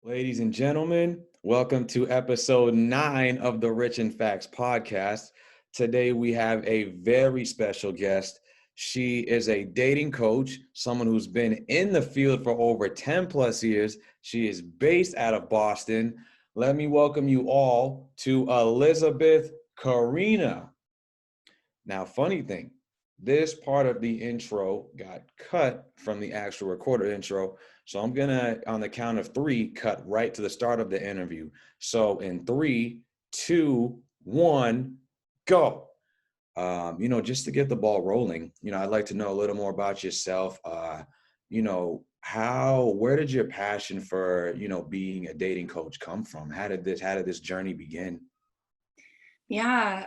Ladies and gentlemen, welcome to episode 9 of the Rich and Facts podcast. Today we have a very special guest. She is a dating coach, someone who's been in the field for over 10 plus years. She is based out of Boston. Let me welcome you all to Elizabeth Karina. Now, funny thing, this part of the intro got cut from the actual recorded intro. So I'm gonna, on the count of three, cut right to the start of the interview. So in three, two, one, go. Just to get the ball rolling, I'd like to know a little more about yourself. Where did your passion for, being a dating coach come from? How did this journey begin? Yeah.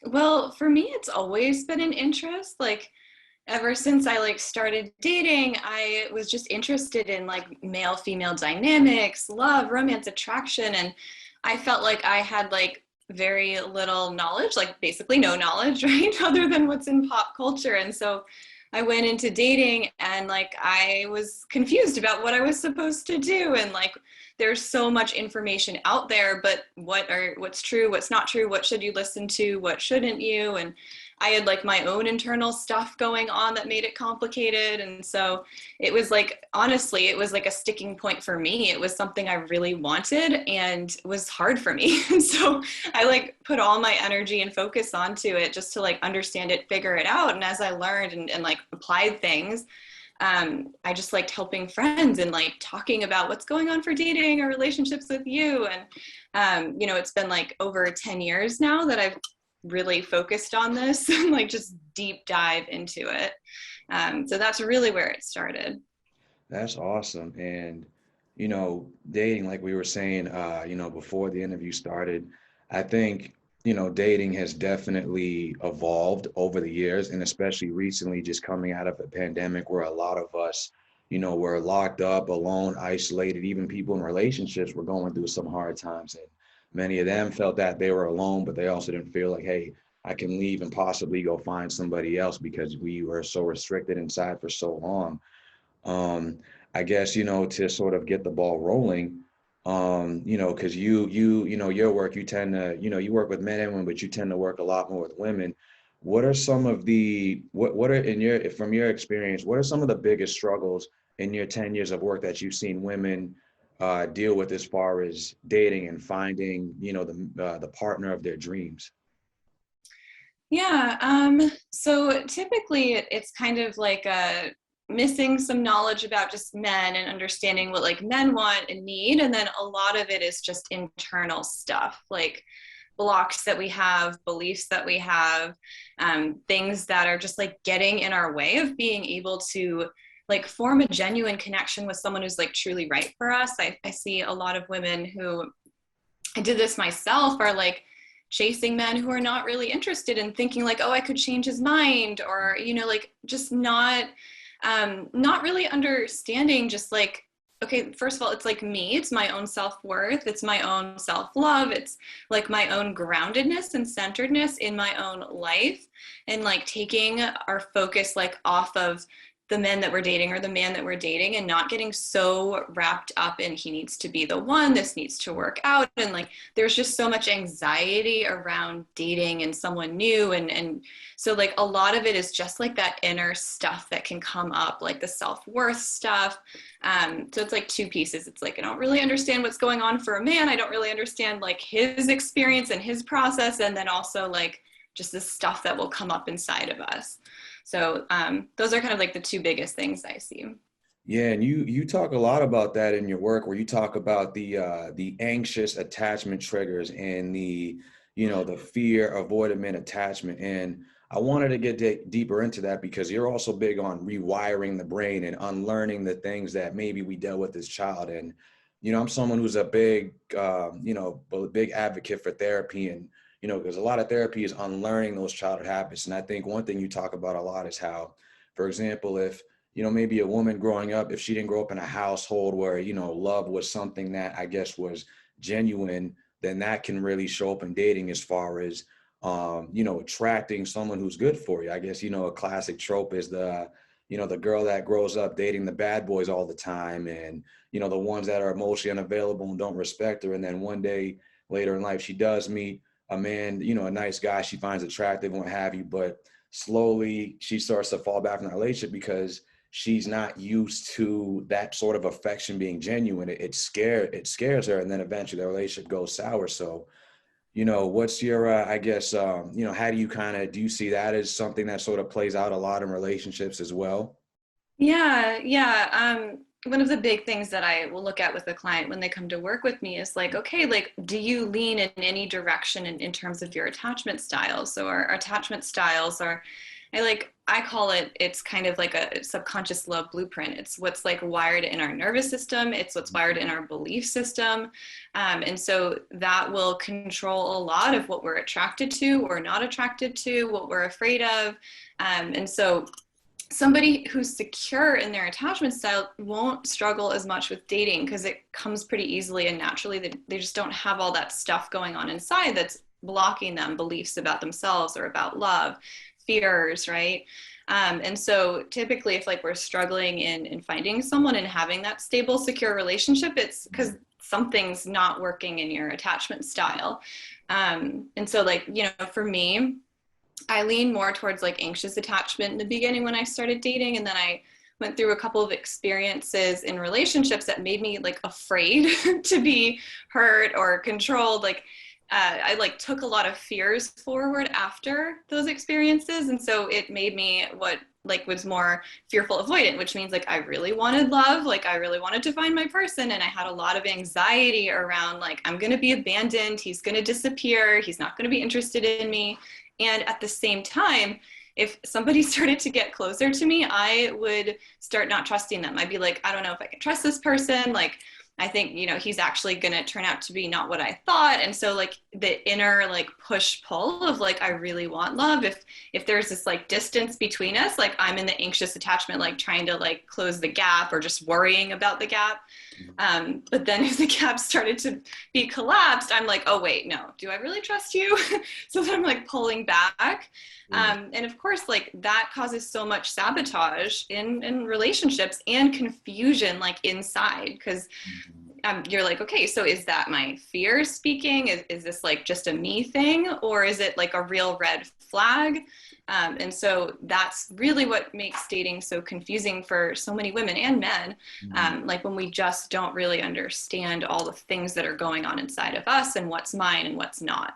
Well, for me, it's always been an interest. Like ever since I started dating, I was just interested in like male female dynamics, love, romance, attraction. And I felt like I had like very little knowledge, like basically no knowledge, right? Other than what's in pop culture. And so I went into dating and like I was confused about what I was supposed to do. And like there's so much information out there, but what's true, what's not true, what should you listen to, what shouldn't you? And I had like my own internal stuff going on that made it complicated. And so it was like, honestly, it was like a sticking point for me. It was something I really wanted and it was hard for me. And so I like put all my energy and focus onto it just to like understand it, figure it out. And as I learned and like applied things, I just liked helping friends and like talking about what's going on for dating or relationships with you. And, it's been like over 10 years now that I've really focused on this and like just deep dive into it. So that's really where it started. That's awesome. And, dating, like we were saying, before the interview started, I think, dating has definitely evolved over the years, and especially recently, just coming out of a pandemic where a lot of us, were locked up, alone, isolated, even people in relationships were going through some hard times. And many of them felt that they were alone, but they also didn't feel like, hey, I can leave and possibly go find somebody else because we were so restricted inside for so long. um, I guess, to sort of get the ball rolling, because your work, you tend to, you work with men and women, but you tend to work a lot more with women. What are some of what are from your experience, what are some of the biggest struggles in your 10 years of work that you've seen women deal with as far as dating and finding, the partner of their dreams? Yeah. So typically it's kind of like missing some knowledge about just men and understanding what like men want and need. And then a lot of it is just internal stuff, like blocks that we have, beliefs that we have, things that are just like getting in our way of being able to like form a genuine connection with someone who's like truly right for us. I see a lot of women who, I did this myself, are like chasing men who are not really interested and thinking like, oh, I could change his mind, or like just not really understanding just like, okay, first of all, it's like me, it's my own self-worth, it's my own self-love, it's like my own groundedness and centeredness in my own life, and like taking our focus like off of the men that we're dating or the man that we're dating and not getting so wrapped up in he needs to be the one, this needs to work out. And like there's just so much anxiety around dating and someone new. And so like a lot of it is just like that inner stuff that can come up, like the self-worth stuff. So it's like two pieces. It's like I don't really understand what's going on for a man. I don't really understand like his experience and his process. And then also like just the stuff that will come up inside of us. So those are kind of like the two biggest things I see. Yeah, and you talk a lot about that in your work, where you talk about the anxious attachment triggers and the fear avoidant attachment. And I wanted to get deeper into that because you're also big on rewiring the brain and unlearning the things that maybe we dealt with as child. And I'm someone who's a big advocate for therapy, and because a lot of therapy is unlearning those childhood habits. And I think one thing you talk about a lot is how, for example, if maybe a woman growing up, if she didn't grow up in a household where, love was something that I guess was genuine, then that can really show up in dating as far as, attracting someone who's good for you. I guess, a classic trope is the girl that grows up dating the bad boys all the time, and, the ones that are emotionally unavailable and don't respect her. And then one day later in life, she does meet a man, a nice guy she finds attractive and what have you, but slowly she starts to fall back from the relationship because she's not used to that sort of affection being genuine. It scares her, and then eventually the relationship goes sour. So, what's your, I guess, how do you do you see that as something that sort of plays out a lot in relationships as well? Yeah, yeah. One of the big things that I will look at with a client when they come to work with me is like, okay, like, do you lean in any direction in terms of your attachment styles? So our attachment styles are, I call it, it's kind of like a subconscious love blueprint. It's what's like wired in our nervous system. It's what's wired in our belief system. And so that will control a lot of what we're attracted to or not attracted to, what we're afraid of. And so somebody who's secure in their attachment style won't struggle as much with dating because it comes pretty easily and naturally. They just don't have all that stuff going on inside that's blocking them, beliefs about themselves or about love, fears, right? And so typically if like we're struggling in finding someone and having that stable, secure relationship, it's because something's not working in your attachment style. And so like, for me, I lean more towards like anxious attachment in the beginning when I started dating. And then I went through a couple of experiences in relationships that made me like afraid to be hurt or controlled. Like I like took a lot of fears forward after those experiences. And so it made me what like was more fearful avoidant, which means like I really wanted love. Like I really wanted to find my person. And I had a lot of anxiety around like, I'm going to be abandoned. He's going to disappear. He's not going to be interested in me. And at the same time, if somebody started to get closer to me, I would start not trusting them. I'd be like, I don't know if I can trust this person. Like, I think, he's actually going to turn out to be not what I thought. And so like the inner like push pull of like, I really want love. If there's this like distance between us, like I'm in the anxious attachment, like trying to like close the gap or just worrying about the gap. But then if the gap started to be collapsed, I'm like, oh wait, no, do I really trust you? So then I'm like pulling back. And of course, like that causes so much sabotage in relationships and confusion, like inside, because you're like, okay, so is that my fear speaking? Is this like just a me thing, or is it like a real red flag? And so that's really what makes dating so confusing for so many women and men. Like when we just don't really understand all the things that are going on inside of us and what's mine and what's not.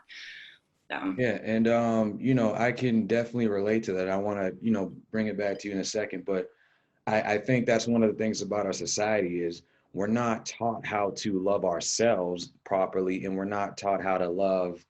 So. Yeah, and I can definitely relate to that. I want to, bring it back to you in a second, but I think that's one of the things about our society is we're not taught how to love ourselves properly, and we're not taught how to love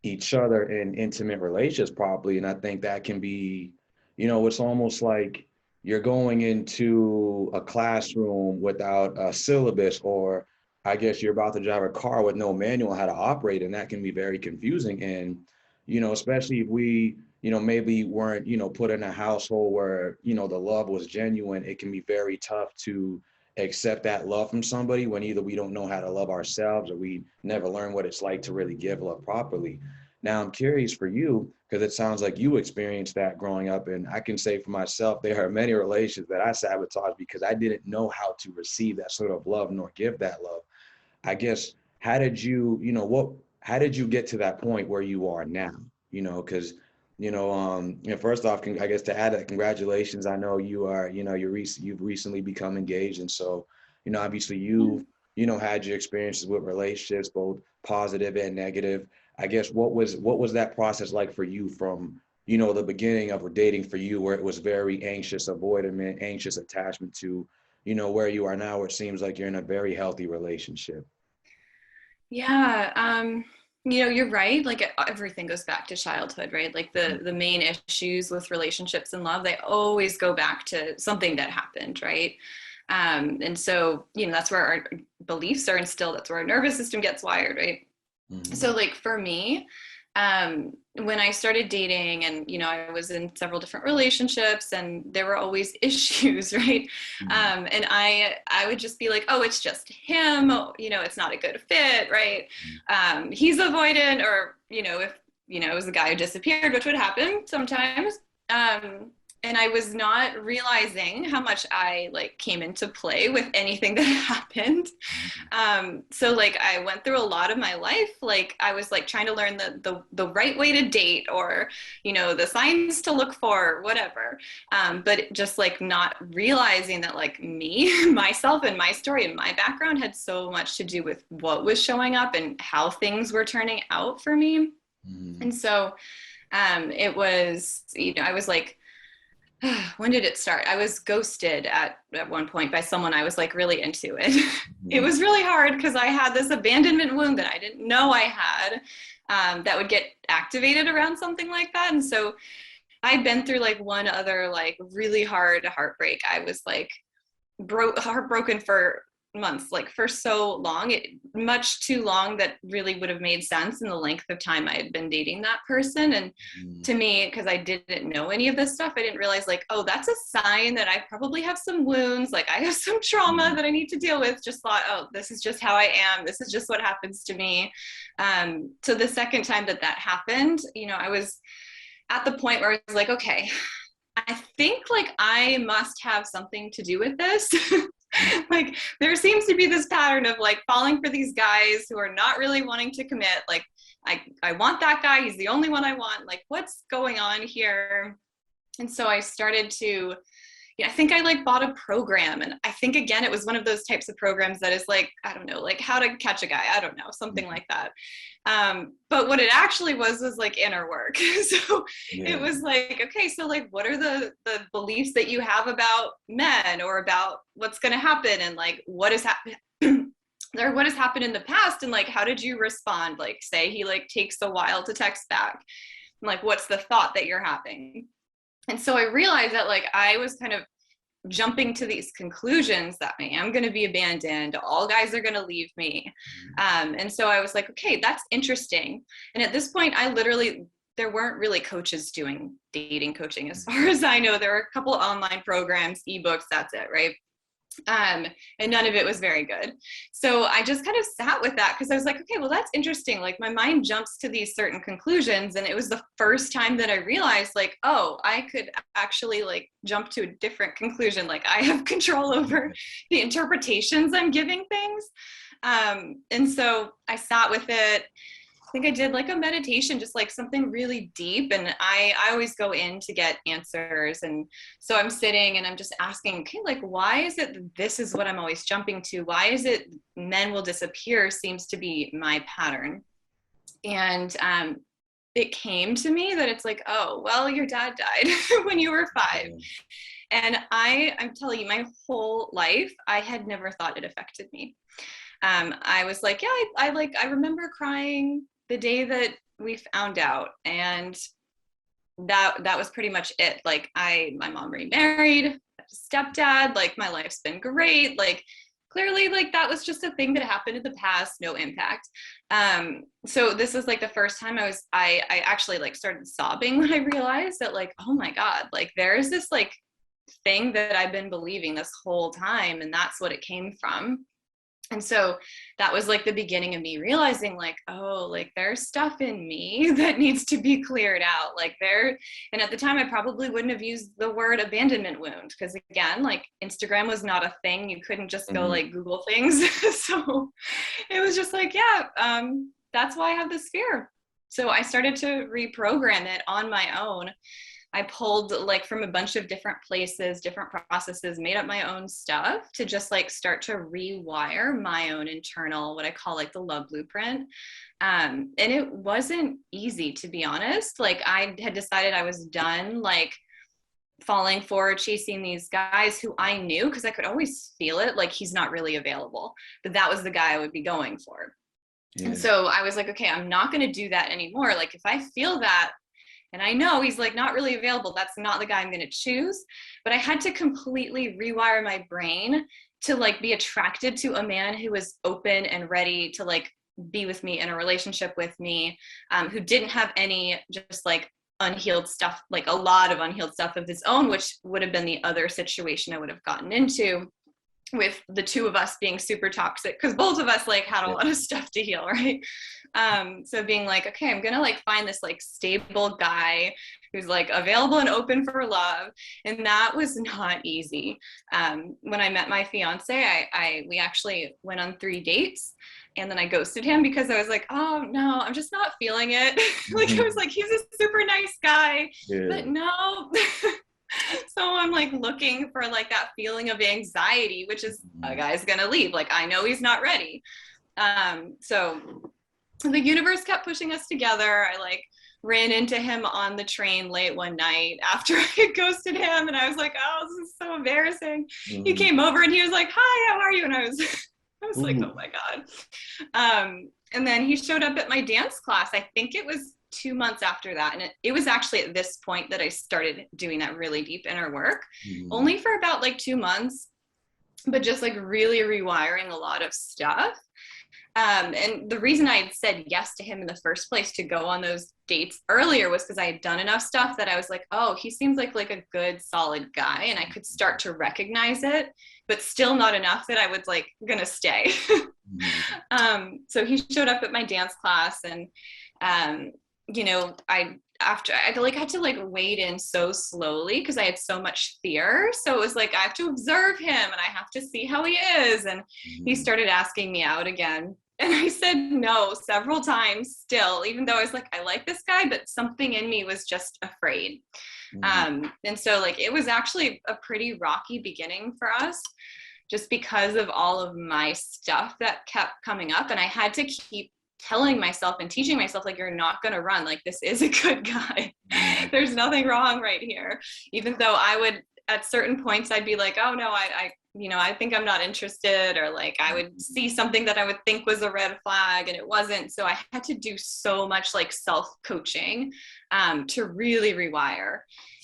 each other in intimate relationships properly. And I think that can be, it's almost like you're going into a classroom without a syllabus, or I guess you're about to drive a car with no manual on how to operate, and that can be very confusing. And, especially if we, maybe weren't, put in a household where, the love was genuine, it can be very tough to accept that love from somebody when either we don't know how to love ourselves or we never learn what it's like to really give love properly. Now, I'm curious for you, because it sounds like you experienced that growing up. And I can say for myself, there are many relations that I sabotaged because I didn't know how to receive that sort of love nor give that love. I guess, how did you, how did you get to that point where you are now? Because, first off, I guess to add that, congratulations. I know you are, you've recently become engaged. And so, obviously had your experiences with relationships, both positive and negative. I guess, what was that process like for you from, the beginning of dating for you, where it was very anxious avoidance, anxious attachment, to, where you are now, where it seems like you're in a very healthy relationship? Yeah, you're right. Like everything goes back to childhood, right? Like the main issues with relationships and love, they always go back to something that happened, right? And so, that's where our beliefs are instilled. That's where our nervous system gets wired, right? So like for me, when I started dating and, I was in several different relationships and there were always issues, right? And I would just be like, oh, it's just him, it's not a good fit, right? He's avoidant, or, if, it was the guy who disappeared, which would happen sometimes. and I was not realizing how much I like came into play with anything that happened. So like I went through a lot of my life, like I was like trying to learn the right way to date, or the signs to look for, whatever. But just like not realizing that like me, myself, and my story and my background had so much to do with what was showing up and how things were turning out for me. Mm-hmm. And so it was, I was like, when did it start? I was ghosted at one point by someone I was like really into it. It Mm-hmm. was really hard because I had this abandonment wound that I didn't know I had, that would get activated around something like that. And so I'd been through like one other like really hard heartbreak. I was like heartbroken for months, like for so long, much too long that really would have made sense in the length of time I had been dating that person. And to me, because I didn't know any of this stuff, I didn't realize like, oh, that's a sign that I probably have some wounds, like I have some trauma that I need to deal with. Just thought, oh, this is just how I am, this is just what happens to me. So the second time that happened, I was at the point where I was like, okay, I think like I must have something to do with this. Like there seems to be this pattern of like falling for these guys who are not really wanting to commit. Like I want that guy, he's the only one I want. Like what's going on here? And so I started to, I think I like bought a program, and I think again it was one of those types of programs that is like, I don't know, like how to catch a guy, I don't know, something like that. But what it actually was like inner work. So it was like, okay, so like what are the beliefs that you have about men or about what's going to happen, and like what has happened or what has happened in the past, and like how did you respond? Like say he like takes a while to text back, and like what's the thought that you're having? And so I realized that like I was kind of jumping to these conclusions that I am going to be abandoned, all guys are going to leave me. And so I was like, okay, that's interesting. And at this point, there weren't really coaches doing dating coaching as far as I know. There were a couple online programs, ebooks, that's it, right? And none of it was very good. So I just kind of sat with that because I was like, okay, well, that's interesting. Like my mind jumps to these certain conclusions. And it was the first time that I realized like, oh, I could actually like jump to a different conclusion. Like I have control over the interpretations I'm giving things. And so I sat with it. I think I did like a meditation, just like something really deep. And I always go in to get answers. And so I'm sitting and I'm just asking, okay, like, why is it this is what I'm always jumping to? Why is it men will disappear seems to be my pattern? And it came to me that it's like, oh, well, your dad died when you were 5. And I'm telling you, my whole life, I had never thought it affected me. I was like, yeah, I remember crying the day that we found out, and that was pretty much it. Like my mom remarried, stepdad, like my life's been great. Like clearly like that was just a thing that happened in the past, no impact. So this is like the first time I actually like started sobbing when I realized that like, oh my God, like there is this like thing that I've been believing this whole time, and that's what it came from. And so that was like the beginning of me realizing like, oh, like there's stuff in me that needs to be cleared out. Like and at the time I probably wouldn't have used the word abandonment wound, because again, like Instagram was not a thing. You couldn't just go like Google things. So it was just like, yeah, that's why I have this fear. So I started to reprogram it on my own. I pulled like from a bunch of different places, different processes, made up my own stuff to just like start to rewire my own internal, what I call like the love blueprint. And it wasn't easy, to be honest. Like I had decided I was done like falling for chasing these guys who I knew, because I could always feel it, like he's not really available, but that was the guy I would be going for. Yeah. And so I was like, okay, I'm not going to do that anymore. Like if I feel that, and I know he's like not really available, that's not the guy I'm going to choose. But I had to completely rewire my brain to like be attracted to a man who was open and ready to like be with me in a relationship with me, who didn't have any just like unhealed stuff, like a lot of unhealed stuff of his own, which would have been the other situation I would have gotten into. with the two of us being super toxic, because both of us like had a Yeah. lot of stuff to heal, right? So being like, okay, I'm gonna like find this like stable guy who's like available and open for love, and that was not easy. When I met my fiance, we actually went on 3 dates, and then I ghosted him because I was like, oh no, I'm just not feeling it. Like I was Mhm. like, he's a super nice guy, but Yeah. no. So I'm like looking for like that feeling of anxiety, which is a Mhm. guy's gonna leave. Like I know he's not ready. So the universe kept pushing us together. I like ran into him on the train late one night after I had ghosted him, and I was like, oh, this is so embarrassing. He Mhm. came over and he was like, hi, how are you? And I was I was like, oh Ooh. my God. And then he showed up at my dance class. I think it was 2 months after that. And it was actually at this point that I started doing that really deep inner work, Mhm. only for about like 2 months, but just like really rewiring a lot of stuff. And the reason I had said yes to him in the first place to go on those dates earlier was because I had done enough stuff that I was like, oh, he seems like a good, solid guy, and I could start to recognize it, but still not enough that I was like gonna stay. Mhm. So he showed up at my dance class, and um, I after I like had to like wade in so slowly because I had so much fear. So it was like I have to observe him and I have to see how he is. And he Mhm. started asking me out again. And I said no several times still, even though I was like, I like this guy, but something in me was just afraid. Mhm. And so like it was actually a pretty rocky beginning for us just because of all of my stuff that kept coming up. And I had to keep telling myself and teaching myself, like, you're not going to run. Like, this is a good guy. Mhm. There's nothing wrong right here. Even though I would, at certain points, I'd be like, oh no, I think I'm not interested, or like I would see something that I would think was a red flag and it wasn't. So I had to do so much like self coaching to really rewire.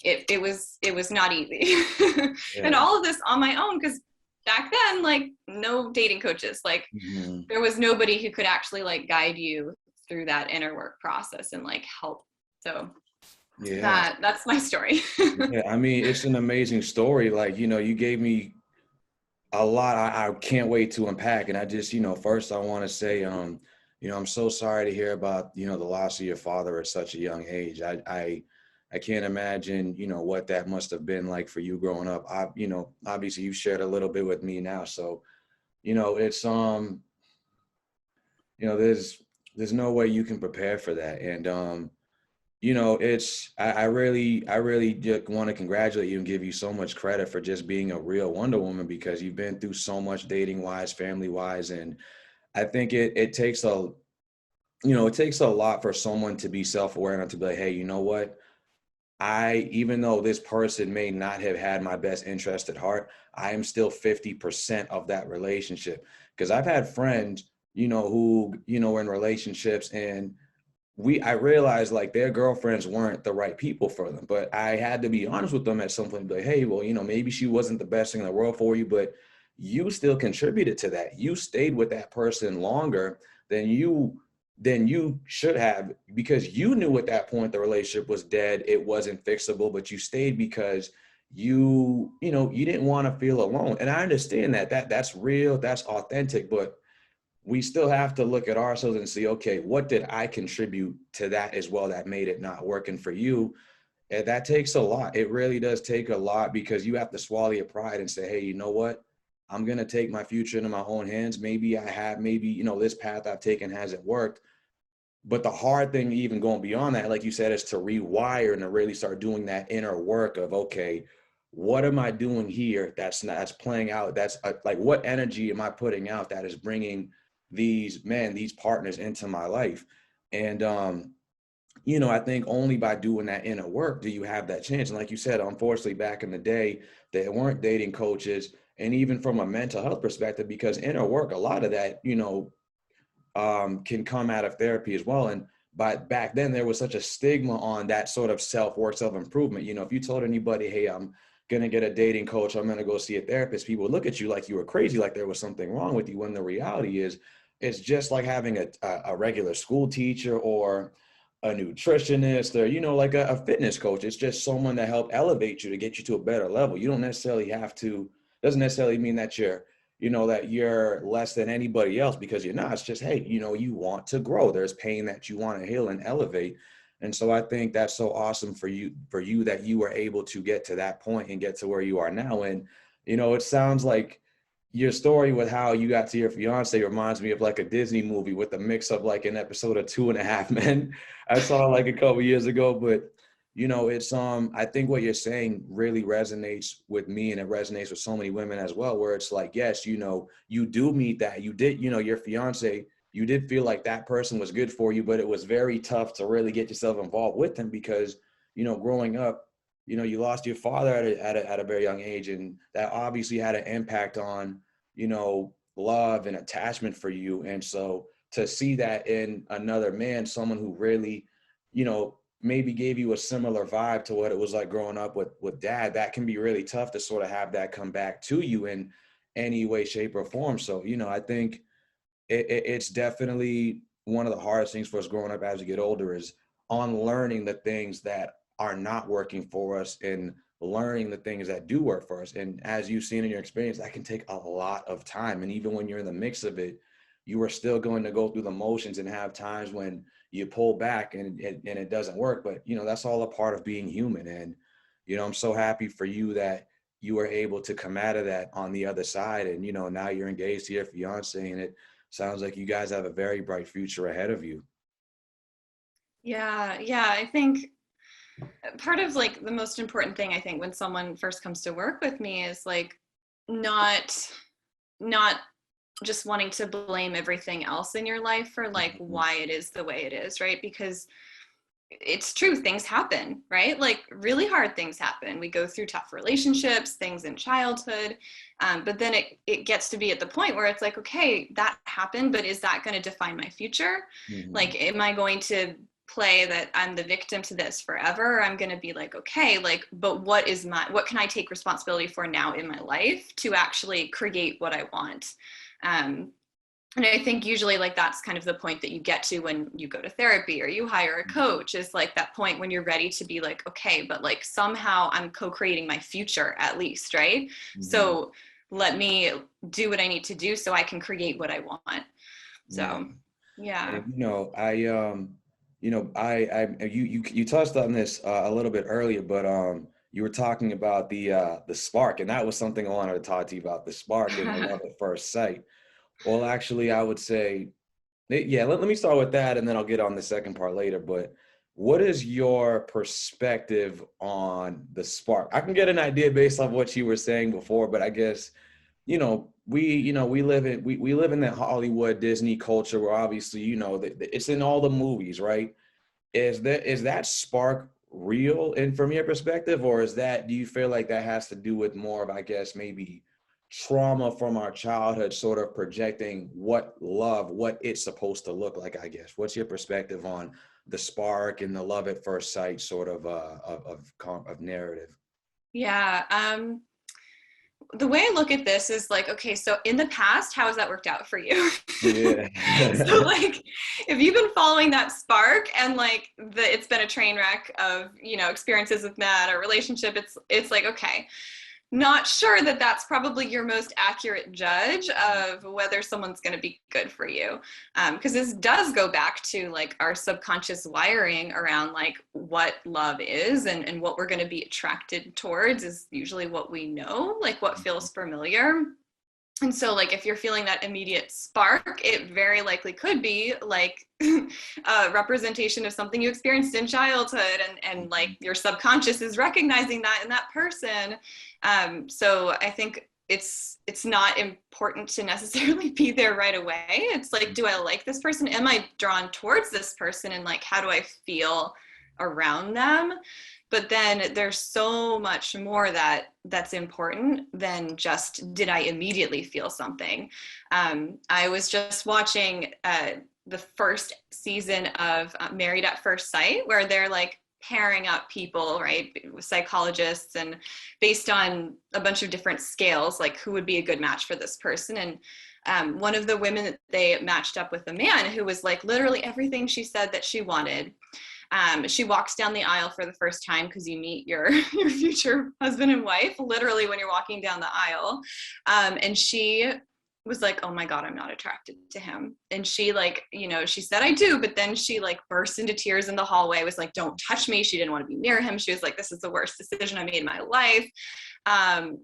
It was not easy. And Yeah. all of this on my own, because back then, like, no dating coaches, like Mhm. there was nobody who could actually like guide you through that inner work process and like help. So Yeah. that's my story. Yeah. I mean, it's an amazing story. Like, you gave me a lot. I can't wait to unpack. And I just, first I want to say, I'm so sorry to hear about, the loss of your father at such a young age. I can't imagine, what that must have been like for you growing up. Obviously you shared a little bit with me now. So, it's, there's no way you can prepare for that. And, I really just want to congratulate you and give you so much credit for just being a real Wonder Woman, because you've been through so much dating wise, family wise. And I think it takes a lot for someone to be self-aware enough to be like, hey, you know what? Even though this person may not have had my best interest at heart, I am still 50% of that relationship. Because I've had friends, who, were in relationships, and I realized like their girlfriends weren't the right people for them, but I had to be honest with them at some point, like, hey, well, maybe she wasn't the best thing in the world for you, but you still contributed to that. You stayed with that person longer than you should have, because you knew at that point the relationship was dead. It wasn't fixable, but you stayed because you didn't want to feel alone. And I understand that's real, that's authentic, but we still have to look at ourselves and see, okay, what did I contribute to that as well that made it not working for you? And that takes a lot. It really does take a lot, because you have to swallow your pride and say, hey, you know what? I'm going to take my future into my own hands. Maybe, this path I've taken hasn't worked. But the hard thing, even going beyond that, like you said, is to rewire and to really start doing that inner work of, okay, what am I doing here that's playing out? That's like, what energy am I putting out that is bringing these partners into my life? And, I think only by doing that inner work do you have that chance. And like you said, unfortunately, back in the day, there weren't dating coaches. And even from a mental health perspective, because inner work, a lot of that, can come out of therapy as well. And but back then there was such a stigma on that sort of self-work, self-improvement. If you told anybody, hey, I'm gonna get a dating coach, I'm gonna go see a therapist, people would look at you like you were crazy, like there was something wrong with you, when the reality is it's just like having a regular school teacher or a nutritionist, or like a fitness coach. It's just someone to help elevate you, to get you to a better level. You don't necessarily have to doesn't necessarily mean that you're less than anybody else, because you're not. It's just, hey, you want to grow. There's pain that you want to heal and elevate. And so I think that's so awesome for you that you were able to get to that point and get to where you are now. And, it sounds like your story with how you got to your fiance reminds me of like a Disney movie with a mix of like an episode of Two and a Half Men. I saw like a couple years ago, but it's I think what you're saying really resonates with me, and it resonates with so many women as well, where it's like, yes, you do meet that. You did, your fiance, you did feel like that person was good for you, but it was very tough to really get yourself involved with them because, growing up, you lost your father at a very young age, and that obviously had an impact on, love and attachment for you. And so to see that in another man, someone who really, maybe gave you a similar vibe to what it was like growing up with dad, that can be really tough to sort of have that come back to you in any way, shape, or form. So, I think it's definitely one of the hardest things for us growing up as we get older is unlearning the things that are not working for us and learning the things that do work for us. And as you've seen in your experience, that can take a lot of time. And even when you're in the mix of it, you are still going to go through the motions and have times when you pull back and it doesn't work. But, that's all a part of being human. And, I'm so happy for you that you were able to come out of that on the other side. And, now you're engaged to your fiance, and it sounds like you guys have a very bright future ahead of you. Yeah, I think part of like the most important thing, I think, when someone first comes to work with me is like not just wanting to blame everything else in your life for like why it is the way it is, right? Because it's true, things happen, right? Like really hard things happen. We go through tough relationships, things in childhood, but then it gets to be at the point where it's like, okay, that happened, but is that going to define my future? Mm-hmm. Like, am I going to play that I'm the victim to this forever? I'm going to be like, okay, like, but what can I take responsibility for now in my life to actually create what I want? And I think usually like that's kind of the point that you get to when you go to therapy or you hire a coach, is like that point when you're ready to be like, okay, but like somehow I'm co-creating my future at least, right? Mm-hmm. So let me do what I need to do so I can create what I want. So, yeah. And, you touched on this a little bit earlier, but you were talking about the spark, and that was something I wanted to talk to you about, the spark and the love at first sight. Well, actually, I would say, yeah, let me start with that, and then I'll get on the second part later. But what is your perspective on the spark? I can get an idea based off what you were saying before, but I guess, we live in that Hollywood Disney culture where obviously, it's in all the movies, right? Is that spark real? And from your perspective, or do you feel like that has to do with more of, I guess, maybe trauma from our childhood, sort of projecting what it's supposed to look like, I guess? What's your perspective on the spark and the love at first sight sort of narrative? Yeah. The way I look at this is like, okay, so in the past, how has that worked out for you? Yeah. So like, if you've been following that spark and like it's been a train wreck of, experiences with men or relationship, it's like, okay, not sure that that's probably your most accurate judge of whether someone's going to be good for you. Because this does go back to like our subconscious wiring around like what love is, and what we're going to be attracted towards is usually what we know, like what feels familiar. And so like if you're feeling that immediate spark, it very likely could be like a representation of something you experienced in childhood, and like your subconscious is recognizing that in that person. So I think it's not important to necessarily be there right away. It's like, do I like this person? Am I drawn towards this person? And like, how do I feel around them? But then there's so much more that's important than just, did I immediately feel something? I was just watching the first season of Married at First Sight, where they're like pairing up people, right, with psychologists, and based on a bunch of different scales, like who would be a good match for this person. And one of the women that they matched up with a man who was like literally everything she said that she wanted. She walks down the aisle for the first time because you meet your your future husband and wife literally when you're walking down the aisle, and she was like, oh my God, I'm not attracted to him. And she like, you know, she said, I do, but then she like burst into tears in the hallway, was like, don't touch me. She didn't want to be near him. She was like, this is the worst decision I made in my life.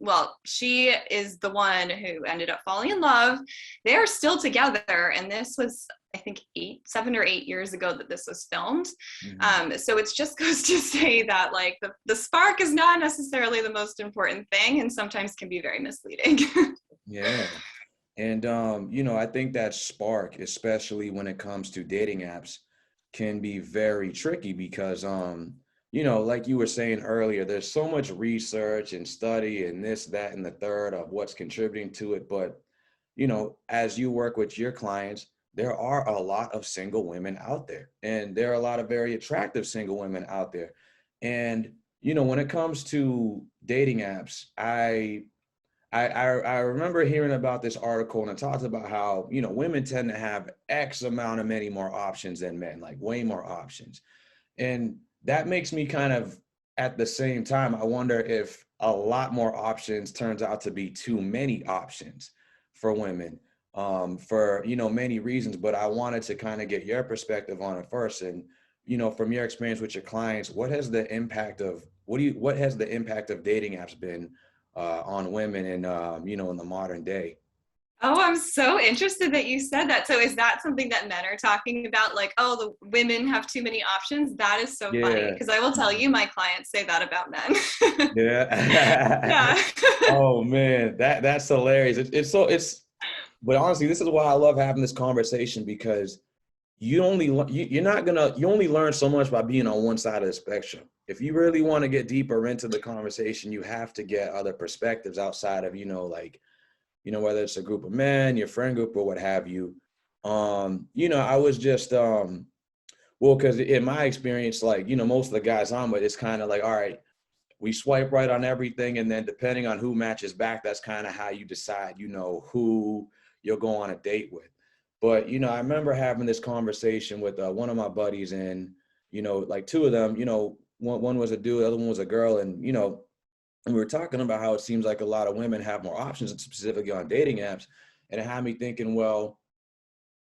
Well, she is the one who ended up falling in love. They are still together. And this was, I think 7 or 8 years ago that this was filmed. Mhm. So it just goes to say that like the spark is not necessarily the most important thing and sometimes can be very misleading. Yeah. And I think that spark, especially when it comes to dating apps, can be very tricky because like you were saying earlier, there's so much research and study and this, that, and the third of what's contributing to it. But, as you work with your clients, there are a lot of single women out there, and there are a lot of very attractive single women out there. And, when it comes to dating apps, I remember hearing about this article, and it talks about how, women tend to have X amount of many more options than men, like way more options. And that makes me kind of, at the same time, I wonder if a lot more options turns out to be too many options for women, for, many reasons. But I wanted to kind of get your perspective on it first. And, from your experience with your clients, what has the impact of dating apps been on women in, in the modern day? Oh, I'm so interested that you said that. So is that something that men are talking about? Like, oh, the women have too many options? That is so funny Yeah. because I will tell Mhm. you, my clients say that about men. Yeah. Yeah. Oh man, that's hilarious. But honestly, this is why I love having this conversation because you only learn so much by being on one side of the spectrum. If you really want to get deeper into the conversation, you have to get other perspectives outside of, like, whether it's a group of men, your friend group, or what have you. I was just well, because in my experience, like, most of the guys I'm with, it's kind of like, all right, we swipe right on everything, and then depending on who matches back, that's kind of how you decide, who you'll go on a date with. But I remember having this conversation with one of my buddies, and like two of them, one was a dude, the other one was a girl, and and we were talking about how it seems like a lot of women have more options, specifically on dating apps, and it had me thinking, well,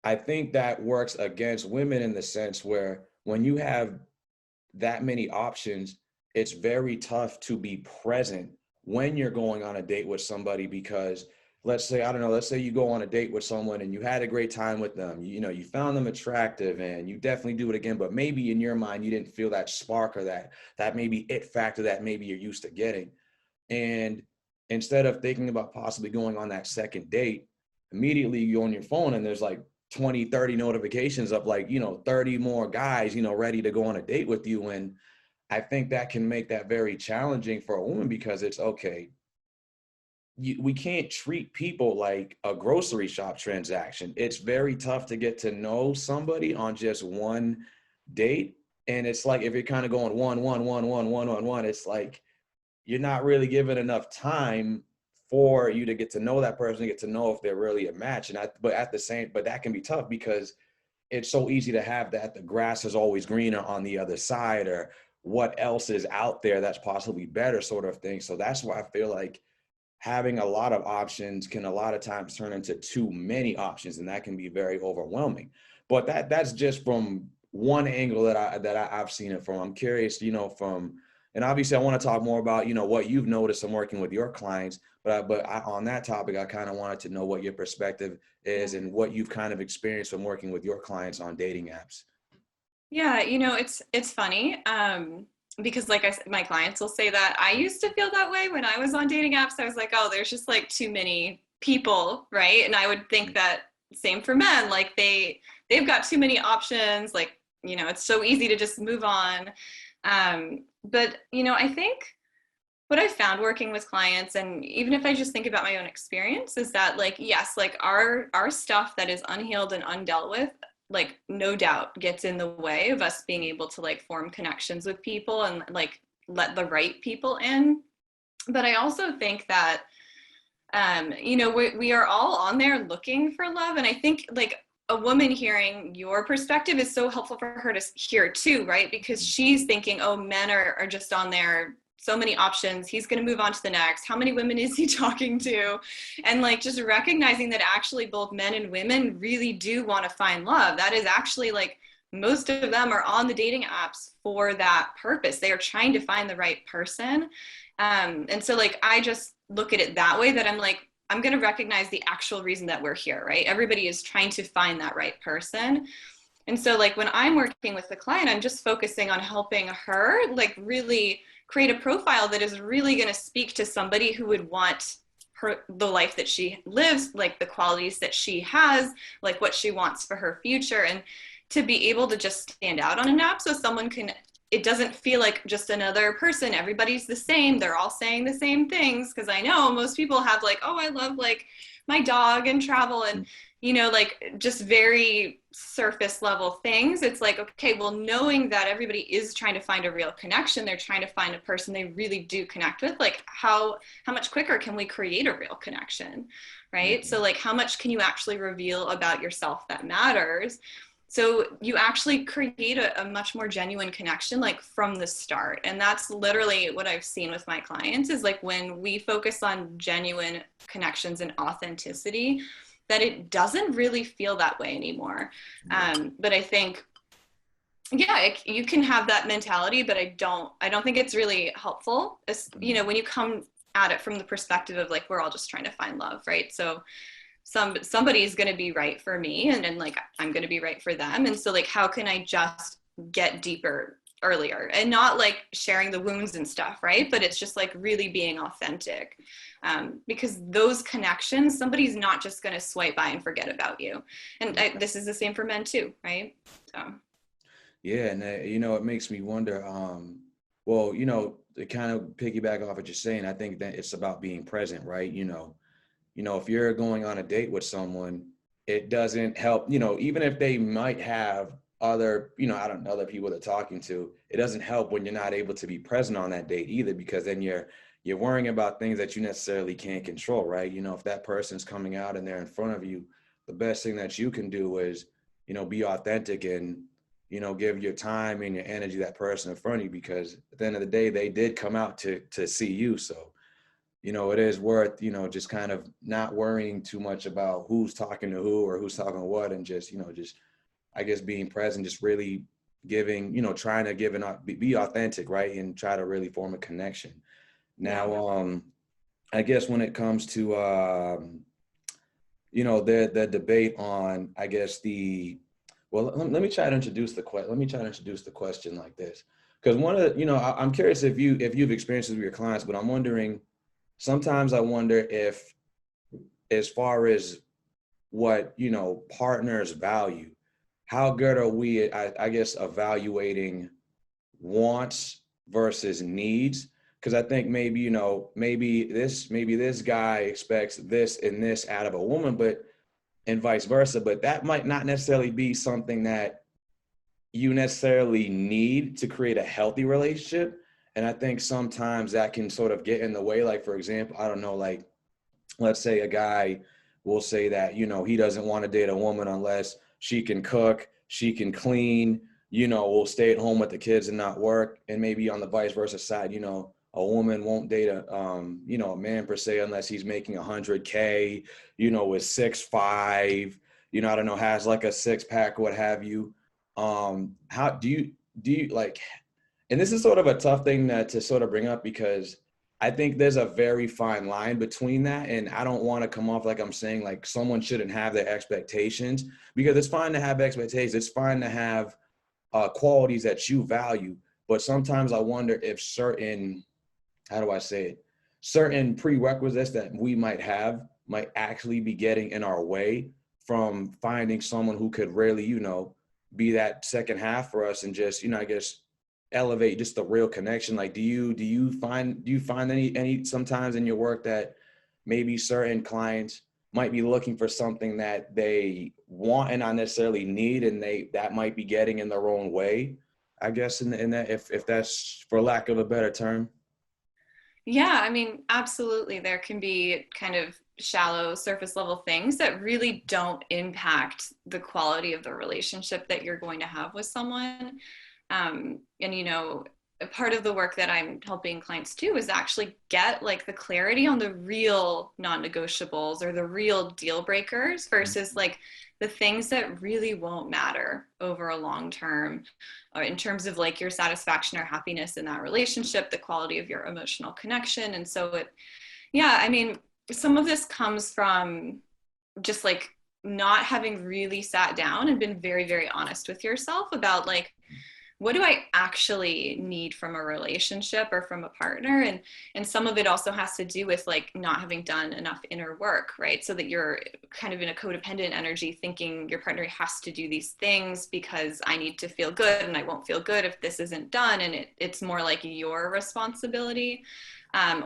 I think that works against women in the sense where when you have that many options, it's very tough to be present when you're going on a date with somebody because let's say, I don't know, let's say you go on a date with someone and you had a great time with them. You found them attractive and you definitely do it again, but maybe in your mind you didn't feel that spark or that maybe it factor that maybe you're used to getting. And instead of thinking about possibly going on that second date, immediately you go on your phone and there's like 20, 30 notifications of like, 30 more guys, ready to go on a date with you. And I think that can make that very challenging for a woman because it's okay. We can't treat people like a grocery shop transaction. It's very tough to get to know somebody on just one date. And it's like if you're kind of going one, it's like you're not really given enough time for you to get to know that person, get to know if they're really a match. But that can be tough because it's so easy to have that the grass is always greener on the other side, or what else is out there that's possibly better, sort of thing. So that's why I feel like having a lot of options can a lot of times turn into too many options, and that can be very overwhelming. But that's just from one angle I've seen it from. I'm curious, and obviously I want to talk more about what you've noticed in working with your clients. On that topic, I kind of wanted to know what your perspective is and what you've kind of experienced from working with your clients on dating apps. Yeah, it's funny. Because like I said, my clients will say that I used to feel that way when I was on dating apps. I was like, oh, there's just like too many people, right? And I would think that same for men, like they've got too many options, like, it's so easy to just move on. But I think what I found working with clients, and even if I just think about my own experience, is that like, yes, like our stuff that is unhealed and undealt with, like no doubt gets in the way of us being able to like form connections with people and like let the right people in. But I also think that we are all on there looking for love. And I think like a woman hearing your perspective is so helpful for her to hear too, right? Because she's thinking, oh, men are just on there, so many options, he's going to move on to the next, how many women is he talking to? And like just recognizing that actually both men and women really do want to find love. That is actually like most of them are on the dating apps for that purpose. They are trying to find the right person. And so like I just look at it that way, that I'm like, I'm going to recognize the actual reason that we're here, right? Everybody is trying to find that right person. And so like when I'm working with the client, I'm just focusing on helping her like really create a profile that is really going to speak to somebody who would want her, the life that she lives, like the qualities that she has, like what she wants for her future, and to be able to just stand out on an app so someone can, it doesn't feel like just another person, everybody's the same, they're all saying the same things. Because I know most people have like, oh, I love like my dog and travel and you know, like just very surface level things. It's like, okay, well, knowing that everybody is trying to find a real connection, they're trying to find a person they really do connect with, like how much quicker can we create a real connection, right? So like how much can you actually reveal about yourself that matters? So you actually create a much more genuine connection like from the start. And that's literally what I've seen with my clients, is like when we focus on genuine connections and authenticity, that it doesn't really feel that way anymore. But I think, yeah, you can have that mentality, but I don't think it's really helpful. You know, when you come at it from the perspective of like, we're all just trying to find love, right? So somebody's going to be right for me, and then like I'm going to be right for them. And so like how can I just get deeper earlier, and not like sharing the wounds and stuff, right? But it's just like really being authentic, because those connections, somebody's not just going to swipe by and forget about you. And this is the same for men too, right? So Yeah, and you know, it makes me wonder. Well, you know, to kind of piggyback off what you're saying, I think that it's about being present, right? You know, if you're going on a date with someone, it doesn't help, you know, even if they might have other, you know, I don't know, other people they're talking to, it doesn't help when you're not able to be present on that date either, because then you're worrying about things that you necessarily can't control, right? You know, if that person's coming out and they're in front of you, the best thing that you can do is, you know, be authentic and, you know, give your time and your energy to that person in front of you, because at the end of the day, they did come out to see you. So, you know, it is worth, you know, just kind of not worrying too much about who's talking to who or who's talking what, and just, you know, just, I guess, being present, just really giving, you know, trying to give and be authentic, right? And try to really form a connection. Now, I guess when it comes to, you know, the debate on, I guess well, let me try to introduce the question like this. Because one of the, you know, I'm curious if you've experienced this with your clients, but I'm wondering, sometimes I wonder if, as far as what, you know, partners value, how good are we, I guess, evaluating wants versus needs? Because I think maybe, you know, maybe this guy expects this and this out of a woman, but, and vice versa, but that might not necessarily be something that you necessarily need to create a healthy relationship. And I think sometimes that can sort of get in the way. Like, for example, I don't know, like, let's say a guy will say that, you know, he doesn't want to date a woman unless she can cook, she can clean, you know, will stay at home with the kids and not work. And maybe on the vice versa side, you know, a woman won't date you know, a man per se unless he's making 100K, you know, is 6'5", you know, I don't know, has like a six pack, what have you. How do you like, and this is sort of a tough thing to sort of bring up, because I think there's a very fine line between that. And I don't want to come off like I'm saying like someone shouldn't have their expectations, because it's fine to have expectations. It's fine to have qualities that you value. But sometimes I wonder if certain, how do I say it? Certain prerequisites that we might have might actually be getting in our way from finding someone who could really, you know, be that second half for us, and just, you know, I guess, elevate just the real connection. Like, do you find any sometimes in your work that maybe certain clients might be looking for something that they want and not necessarily need, and that might be getting in their own way, I guess, in that, if that's for lack of a better term? Yeah, I mean, absolutely. There can be kind of shallow surface level things that really don't impact the quality of the relationship that you're going to have with someone. And a part of the work that I'm helping clients do is actually get like the clarity on the real non-negotiables or the real deal breakers versus like the things that really won't matter over a long term, or in terms of like your satisfaction or happiness in that relationship, the quality of your emotional connection. And so yeah, I mean, some of this comes from just like not having really sat down and been very, very honest with yourself about like, what do I actually need from a relationship or from a partner? And some of it also has to do with like not having done enough inner work, right? So that you're kind of in a codependent energy thinking your partner has to do these things because I need to feel good and I won't feel good if this isn't done. And it's more like your responsibility.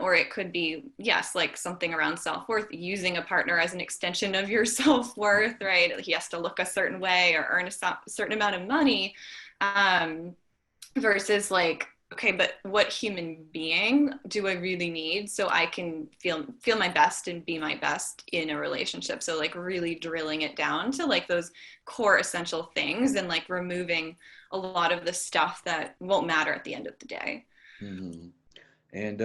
Or it could be, yes, like something around self-worth, using a partner as an extension of your self-worth, right? He has to look a certain way or earn a certain amount of money, um, versus like, okay, but what human being do I really need so I can feel my best and be my best in a relationship? So like really drilling it down to like those core essential things and like removing a lot of the stuff that won't matter at the end of the day. Mm-hmm. And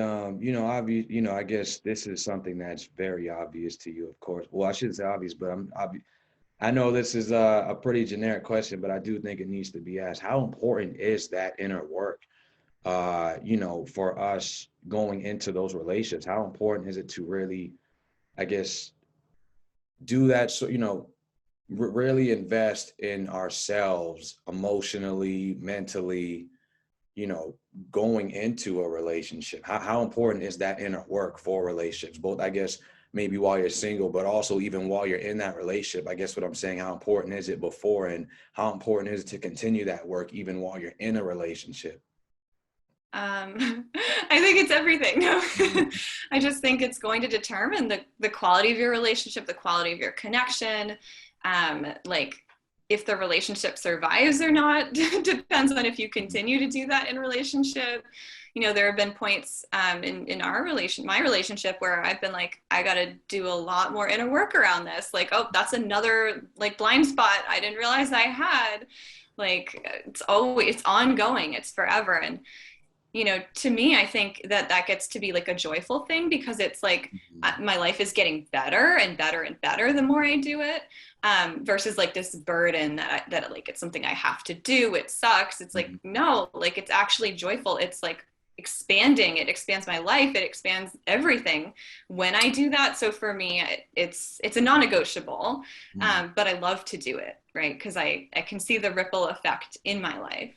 I guess this is something that's very obvious to you, of course. Well, I shouldn't say obvious, but I know this is a pretty generic question, but I do think it needs to be asked. How important is that inner work, for us going into those relationships? How important is it to really, I guess, do that? So, really invest in ourselves emotionally, mentally, you know, going into a relationship? How important is that inner work for relationships? Both, I guess, maybe while you're single, but also even while you're in that relationship. I guess what I'm saying, how important is it before and how important is it to continue that work even while you're in a relationship? I think it's everything. Mhm. I just think it's going to determine the quality of your relationship, the quality of your connection. Like if the relationship survives or not depends on if you continue to do that in relationship. There have been points in my relationship where I've been like, I got to do a lot more inner work around this. Like, oh, that's another like blind spot I didn't realize I had. Like it's ongoing, it's forever. And to me, I think that gets to be like a joyful thing because it's like Mhm. my life is getting better and better and better the more I do it, versus like this burden that like it's something I have to do. It sucks. It's like, Mhm. no, like it's actually joyful. It's like expanding. It expands my life. It expands everything when I do that. So for me, it's a non-negotiable, Mhm. but I love to do it, right? Because I can see the ripple effect in my life.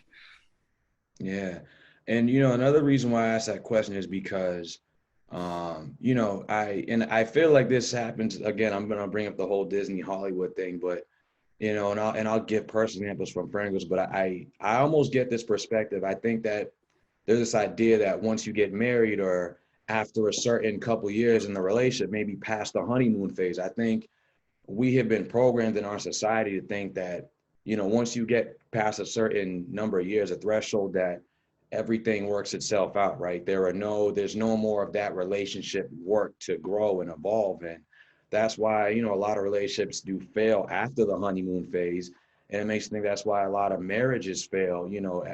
Yeah. And another reason why I asked that question is because I feel like this happens again. I'm gonna bring up the whole Disney Hollywood thing, but and I'll give personal examples from friends, but I almost get this perspective. I think that there's this idea that once you get married or after a certain couple years in the relationship, maybe past the honeymoon phase, I think we have been programmed in our society to think that, once you get past a certain number of years, a threshold, that everything works itself out, right? There's no more of that relationship work to grow and evolve. And that's why, a lot of relationships do fail after the honeymoon phase. And it makes me think that's why a lot of marriages fail,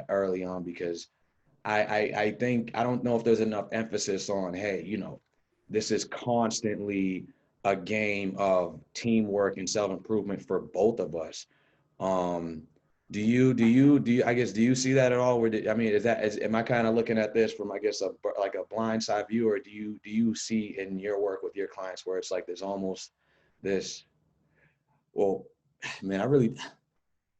early on, because I think I don't know if there's enough emphasis on, hey, this is constantly a game of teamwork and self-improvement for both of us. Um, I guess, do you see that at all? I mean, am I kind of looking at this from, I guess, like a blind side view, or do you see in your work with your clients where it's like there's almost this, well, man, I really,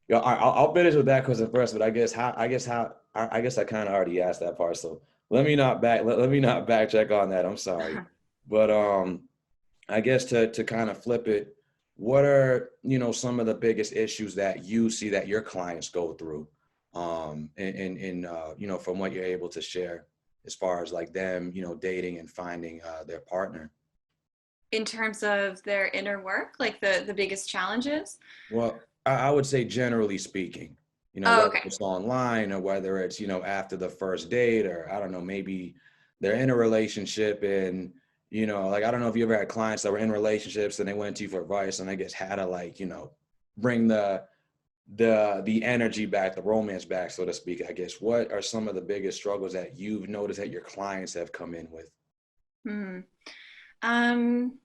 yeah, I'll finish with that question first, but I guess I kind of already asked that part, so let me not backcheck on that. I'm sorry, but I guess to kind of flip it, what are some of the biggest issues that you see that your clients go through, from what you're able to share as far as like them dating and finding their partner. In terms of their inner work, like the biggest challenges. Well, I would say generally speaking, Oh, whether okay. it's online or whether it's, after the first date, or I don't know, maybe they're in a relationship and, you know, like, I don't know if you ever had clients that were in relationships and they went to you for advice and I guess had to, like, you know, bring the energy back, the romance back, so to speak. I guess, what are some of the biggest struggles that you've noticed that your clients have come in with? Hmm. Um,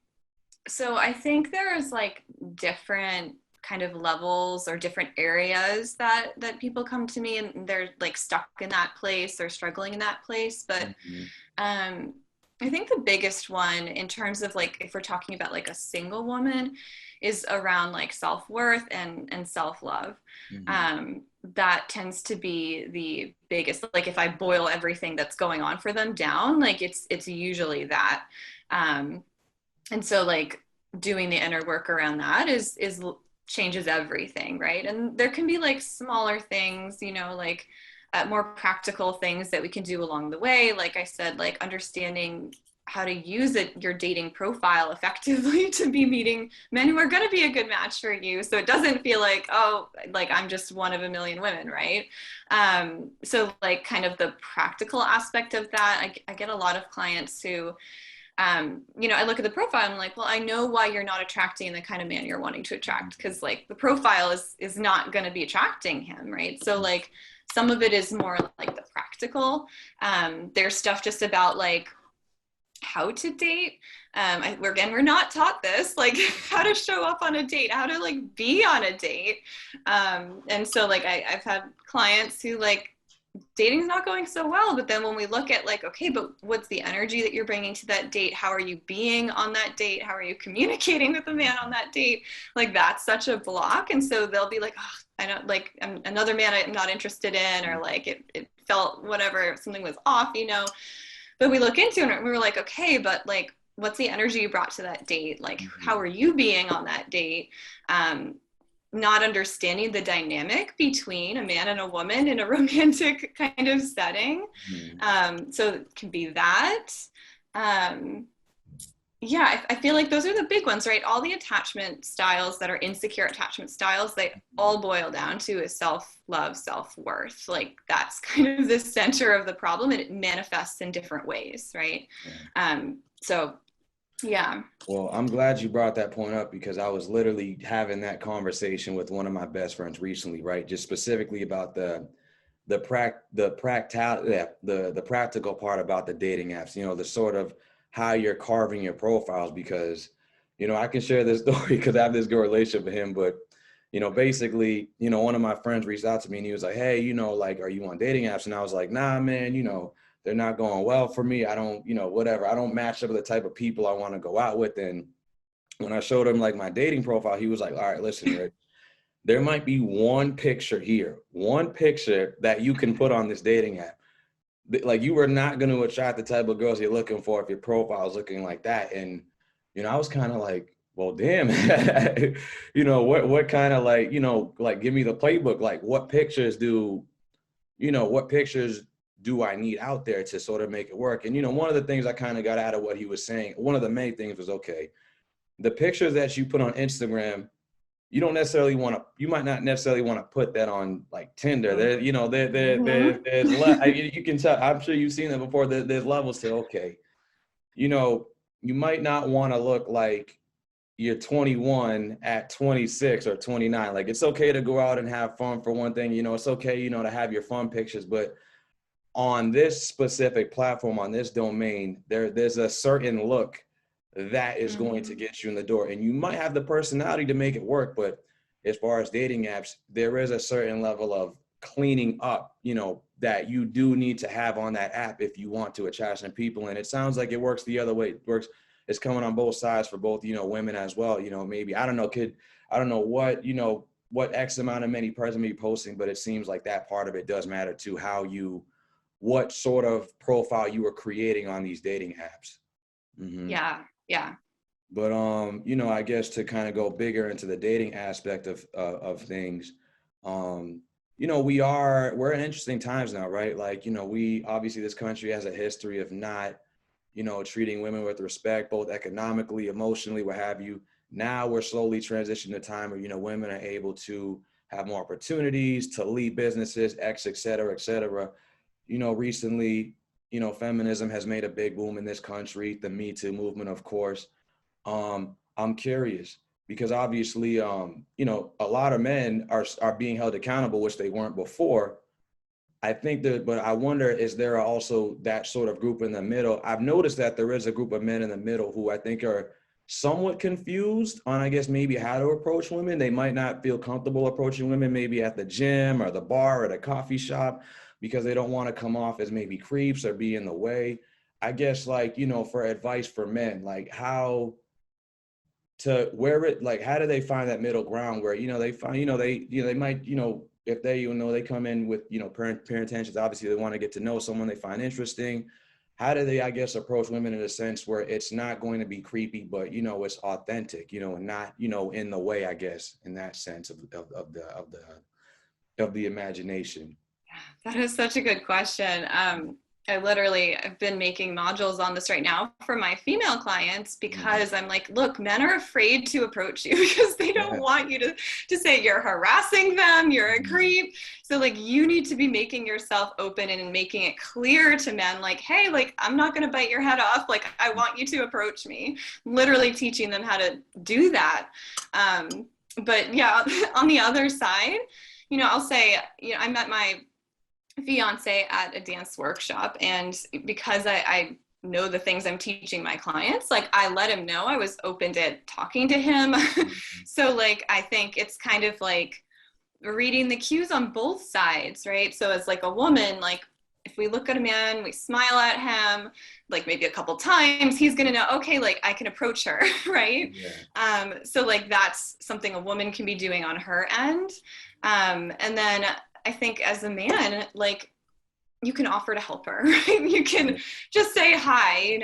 so I think there's like different kind of levels or different areas that people come to me and they're like stuck in that place or struggling in that place. But Mhm. um, I think the biggest one in terms of like if we're talking about like a single woman is around like self-worth and self-love. Mhm. That tends to be the biggest, like if I boil everything that's going on for them down, like it's usually that. Um, and so like doing the inner work around that is changes everything, right? And there can be like smaller things, you know, like more practical things that we can do along the way, like I said, like understanding how to use it, your dating profile effectively to be meeting men who are going to be a good match for you, so it doesn't feel like, oh, like I'm just one of a million women, right? So like kind of the practical aspect of that, I get a lot of clients who you know, I look at the profile and I'm like, well, I know why you're not attracting the kind of man you're wanting to attract, because like the profile is not going to be attracting him, right? So like some of it is more like the practical. There's stuff just about like how to date. We're not taught this, like how to show up on a date, how to like be on a date. And so like I've had clients who like dating's not going so well, but then when we look at like, okay, but what's the energy that you're bringing to that date, how are you being on that date, how are you communicating with the man on that date, like that's such a block. And so they'll be like, oh, I don't like, I'm another man I'm not interested in, or like it felt whatever, something was off, you know. But we look into it and we were like, okay, but like what's the energy you brought to that date, like how Mhm. are you being on that date? Not understanding the dynamic between a man and a woman in a romantic kind of setting. Mhm. So it can be that. Um, yeah, I feel like those are the big ones, right? All the attachment styles that are insecure attachment styles, they all boil down to is self-love, self-worth. Like that's kind of the center of the problem, and it manifests in different ways, right? Yeah. So yeah. Well, I'm glad you brought that point up because I was literally having that conversation with one of my best friends recently, right? Just specifically about the practical part about the dating apps, you know, the sort of how you're carving your profiles. Because, you know, I can share this story because I have this good relationship with him, but, you know, basically, you know, one of my friends reached out to me and he was like, hey, you know, like, are you on dating apps? And I was like, nah, man, you know, they're not going well for me. I don't, you know, whatever. I don't match up with the type of people I want to go out with. And when I showed him like my dating profile, he was like, all right, listen, Rick, there might be one picture here, one picture that you can put on this dating app. Like, you are not going to attract the type of girls you're looking for if your profile is looking like that. And, you know, I was kind of like, well, damn, you know, what kind of, like, you know, like, give me the playbook. Like, what pictures do I need out there to sort of make it work? And, you know, one of the things I kind of got out of what he was saying, one of the main things was, okay, the pictures that you put on Instagram, you might not necessarily want to put that on like Tinder. There, you know, Mm-hmm. you can tell, I'm sure you've seen that before. There's levels to, okay, you know, you might not want to look like you're 21 at 26 or 29. Like, it's okay to go out and have fun for one thing, you know, it's okay, you know, to have your fun pictures, but on this specific platform, on this domain, there's a certain look that is going to Mm-hmm. get you in the door. And you might have the personality to make it work, but as far as dating apps, there is a certain level of cleaning up, you know, that you do need to have on that app if you want to attract some people. And it sounds like it works the other way. It works, it's coming on both sides for both, you know, women as well. You know, maybe, I don't know, I don't know what, you know, what X amount of many person be posting, but it seems like that part of it does matter to what sort of profile you were creating on these dating apps. Hmm. Yeah. Yeah. But you know, I guess to kind of go bigger into the dating aspect of things, um, you know, we're in interesting times now, right? Like, you know, we obviously, this country has a history of not, you know, treating women with respect, both economically, emotionally, what have you. Now we're slowly transitioning to a time where, you know, women are able to have more opportunities to lead businesses, et cetera, et cetera. You know, recently, feminism has made a big boom in this country, the Me Too movement, of course. I'm curious because obviously, a lot of men are being held accountable, which they weren't before. I think that, but I wonder, is there also that sort of group in the middle? I've noticed that there is a group of men in the middle who I think are somewhat confused on, I guess, maybe how to approach women. They might not feel comfortable approaching women, maybe at the gym or the bar or the coffee shop, because they don't want to come off as maybe creeps or be in the way. I guess, like, for advice for men, like how to where it, like, how do they find that middle ground where they find, they might, if they, they come in with, parent intentions, obviously they want to get to know someone they find interesting. How do they, I guess, approach women in a sense where it's not going to be creepy, but it's authentic, and not, in the way, I guess, in that sense of the imagination. That is such a good question. I literally have been making modules on this right now for my female clients because I'm like, look, men are afraid to approach you because they don't Yeah. want you to say you're harassing them, you're a creep. So like you need to be making yourself open and making it clear to men like, hey, like I'm not going to bite your head off. Like I want you to approach me, literally teaching them how to do that. But yeah, on the other side, I'll say, I met my fiance at a dance workshop, and because I know the things I'm teaching my clients, like I let him know I was open to talking to him. So like I think it's kind of like reading the cues on both sides, right? So as like a woman, like if we look at a man, we smile at him like maybe a couple times, he's gonna know, okay, like I can approach her, right? So like that's something a woman can be doing on her end. And then I think as a man, like you can offer to help her, right? You can just say hi,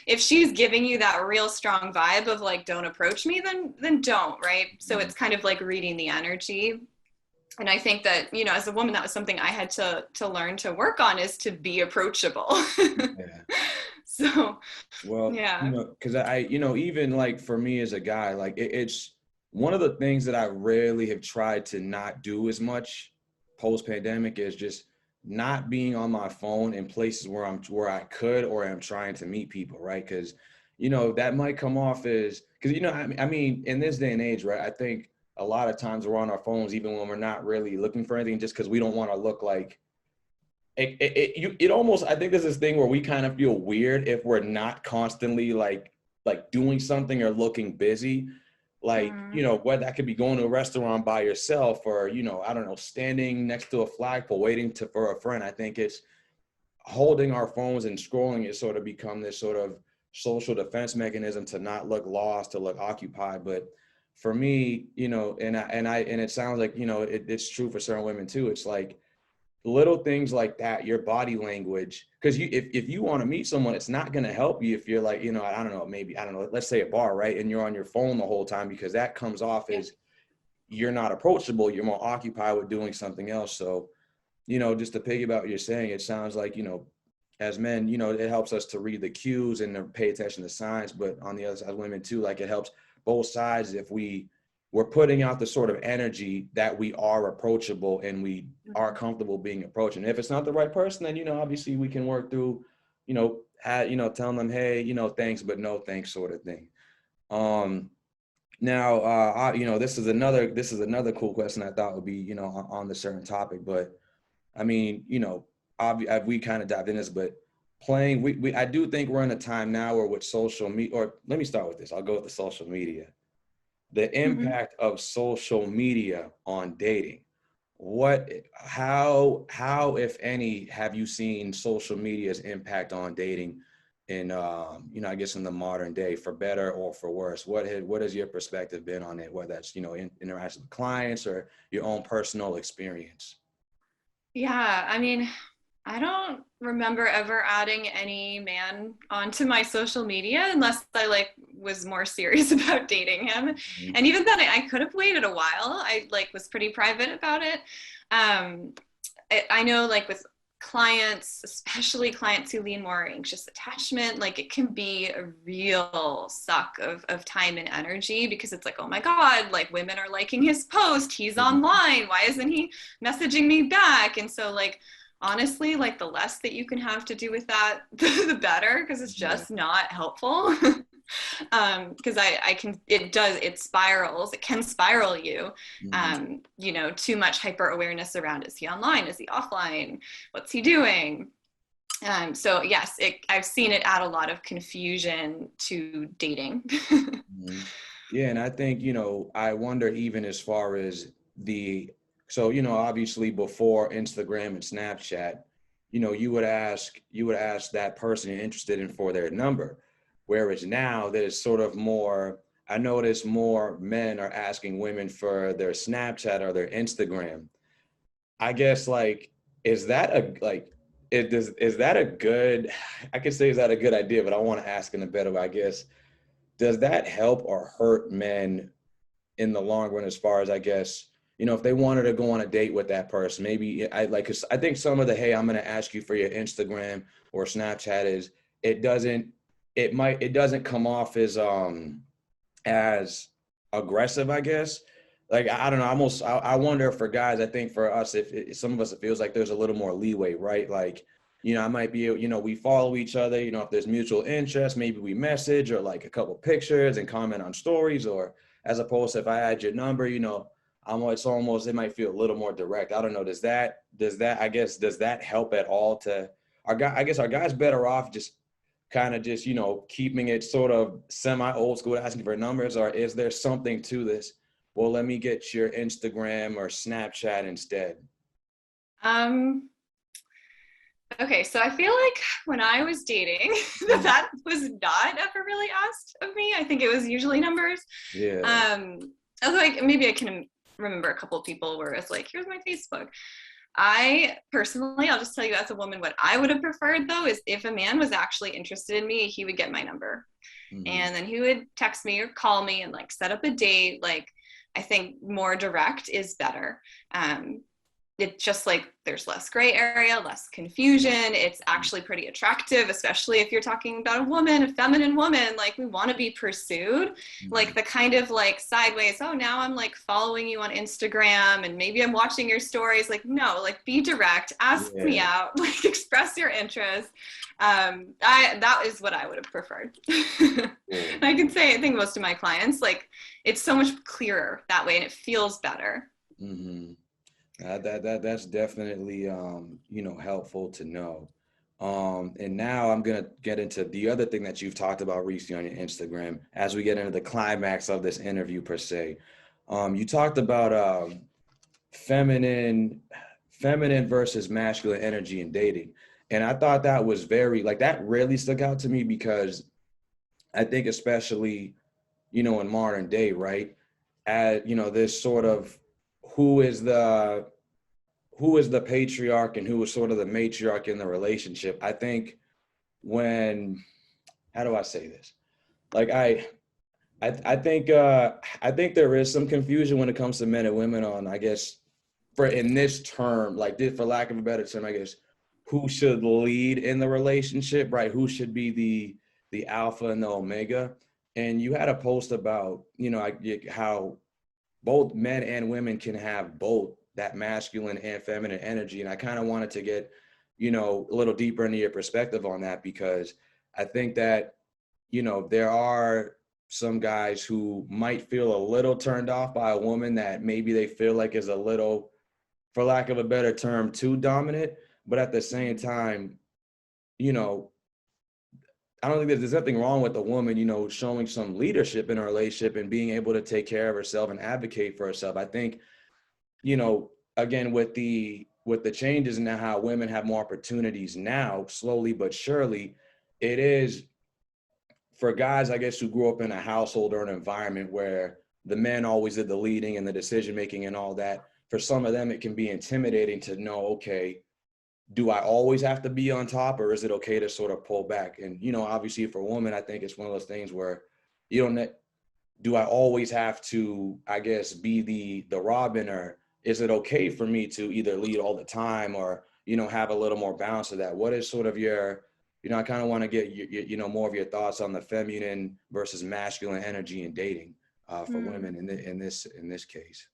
if she's giving you that real strong vibe of like, don't approach me, then don't, right? So it's kind of like reading the energy. And I think that, as a woman, that was something I had to learn to work on, is to be approachable. Yeah. So, Well, yeah. because even like for me as a guy, like it's one of the things that I really have tried to not do as much post pandemic is just not being on my phone in places where I could or am trying to meet people, right? Because that might come off as, because I mean in this day and age, right? I think a lot of times we're on our phones even when we're not really looking for anything, just because we don't want to look like it almost, I think there's this thing where we kind of feel weird if we're not constantly like doing something or looking busy, like whether that could be going to a restaurant by yourself or I don't know, standing next to a flagpole waiting for a friend. I think it's holding our phones and scrolling has sort of become this sort of social defense mechanism to not look lost, to look occupied. But for me, and it sounds like it's true for certain women too. It's like little things like that, your body language, because if you want to meet someone, it's not going to help you if you're like, I don't know, maybe, I don't know, let's say a bar, right? And you're on your phone the whole time, because that comes off as you're not approachable, you're more occupied with doing something else. So, just to piggyback what you're saying, it sounds like, as men, it helps us to read the cues and to pay attention to signs, but on the other side, women too, like it helps both sides if we're putting out the sort of energy that we are approachable and we are comfortable being approached. And if it's not the right person, then, obviously we can work through, telling them, hey, thanks, but no thanks sort of thing. Now, this is another cool question I thought would be, on the certain topic, but I mean, we kind of dived in this, but I do think we're in a time now where with social media, or let me start with this. I'll go with the social media. The impact of social media on dating. How, if any, have you seen social media's impact on dating in, I guess in the modern day, for better or for worse? What has your perspective been on it, whether that's, interaction with clients or your own personal experience? Yeah, I mean, I don't remember ever adding any man onto my social media unless I like was more serious about dating him. And even then I could have waited a while. I like was pretty private about it. I know like with clients, especially clients who lean more anxious attachment, like it can be a real suck of time and energy, because it's like, oh my God, like women are liking his post, he's online, why isn't he messaging me back? And so like honestly, like the less that you can have to do with that, the better, because it's Yeah. just not helpful. Because I can, it spirals, it can spiral you. Mhm. You know, too much hyper awareness around, is he online, is he offline, what's he doing? So yes, I've seen it add a lot of confusion to dating. Mhm. Yeah, and I think, I wonder even as far as so, obviously before Instagram and Snapchat, you would ask that person you're interested in for their number. Whereas now there's sort of more, I notice more men are asking women for their Snapchat or their Instagram. I guess like, is that a like is that a good I could say is that a good idea, but I want to ask in a better way, I guess. Does that help or hurt men in the long run as far as, I guess, if they wanted to go on a date with that person, maybe I like, 'cause I think some of the, hey, I'm going to ask you for your Instagram or Snapchat is, it doesn't, it doesn't come off as aggressive, I guess. Like, I don't know, I wonder if for guys, I think for us, if some of us, it feels like there's a little more leeway, right? Like, I might be, we follow each other, if there's mutual interest, maybe we message or like a couple pictures and comment on stories, or as opposed to if I add your number, it might feel a little more direct. I don't know. Does that help at all to I guess, are guys better off just kind of just, keeping it sort of semi old school, asking for numbers, or is there something to this? Well, let me get your Instagram or Snapchat instead. um, okay, so I feel like when I was dating, Mm. that was not ever really asked of me. I think it was usually numbers. Yeah. Um, I was like, maybe I can remember a couple of people where it's like, here's my Facebook. I personally, I'll just tell you as a woman, what I would have preferred though is if a man was actually interested in me, he would get my number. Hmm. And then he would text me or call me and like set up a date. Like, I think more direct is better. It's just like there's less gray area, less confusion. It's actually pretty attractive, especially if you're talking about a woman, a feminine woman. Like, we want to be pursued. Hmm. Like the kind of like sideways, oh, now I'm like following you on Instagram and maybe I'm watching your stories. Like, no, like be direct, ask me Yeah. out, like express your interest. That is what I would have preferred. Cool. I can say, I think most of my clients, like, it's so much clearer that way and it feels better. Hmm. That's definitely helpful to know. And now I'm gonna get into the other thing that you've talked about recently on your Instagram as we get into the climax of this interview per se. You talked about feminine feminine versus masculine energy in dating. And I thought that was very like that really stuck out to me because I think especially, in modern day, right? This sort of who is the who is the patriarch and who is sort of the matriarch in the relationship. I think when how do I say this? Like I think there is some confusion when it comes to men and women on, I guess, for in this term, like this, for lack of a better term, I guess, who should lead in the relationship, right? Who should be the alpha and the omega? And you had a post about, how both men and women can have both that masculine and feminine energy. And I kind of wanted to get, a little deeper into your perspective on that because I think that, there are some guys who might feel a little turned off by a woman that maybe they feel like is a little, for lack of a better term, too dominant. But at the same time, you know, I don't think that there's nothing wrong with a woman, showing some leadership in a relationship and being able to take care of herself and advocate for herself. I think, again, with the changes in how women have more opportunities now, slowly but surely, it is for guys, I guess, who grew up in a household or an environment where the men always did the leading and the decision making and all that. For some of them, it can be intimidating to know, okay, do I always have to be on top, or is it okay to sort of pull back? And obviously, for a woman, I think it's one of those things where you don't. Do I always have to, I guess, be the Robin, or is it okay for me to either lead all the time or have a little more balance to that? What is sort of your, I kind of want to get more of your thoughts on the feminine versus masculine energy in dating for Hmm. women in this case.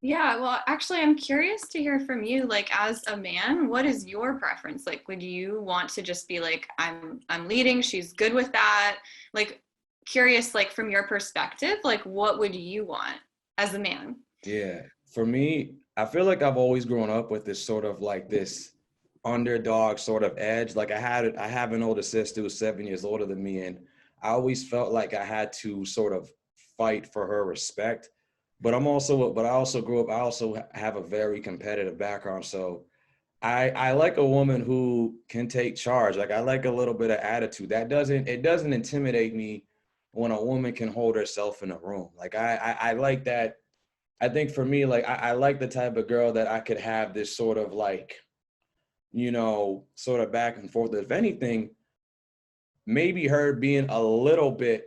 Yeah, well, actually, I'm curious to hear from you. Like, as a man, what is your preference? Like, would you want to just be like, I'm leading, she's good with that? Like, curious, like from your perspective, like what would you want as a man? Yeah, for me, I feel like I've always grown up with this sort of like this underdog sort of edge. Like I have an older sister who's 7 years older than me, and I always felt like I had to sort of fight for her respect. But I also grew up, I also have a very competitive background. So I like a woman who can take charge. Like I like a little bit of attitude. It doesn't intimidate me when a woman can hold herself in a room. Like I like that. I think for me, like I like the type of girl that I could have this sort of like, sort of back and forth. If anything, maybe her being a little bit,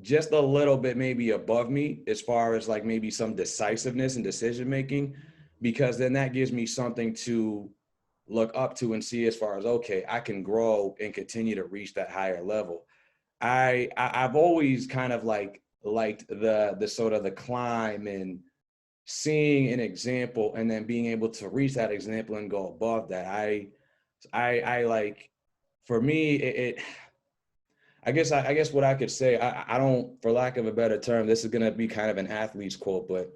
just a little bit maybe above me as far as like maybe some decisiveness and decision making, because then that gives me something to look up to and see as far as, okay, I can grow and continue to reach that higher level. I've always kind of like liked the sort of the climb and seeing an example and then being able to reach that example and go above that. I like, for me it I guess what I could say, I don't, for lack of a better term, this is gonna be kind of an athlete's quote, but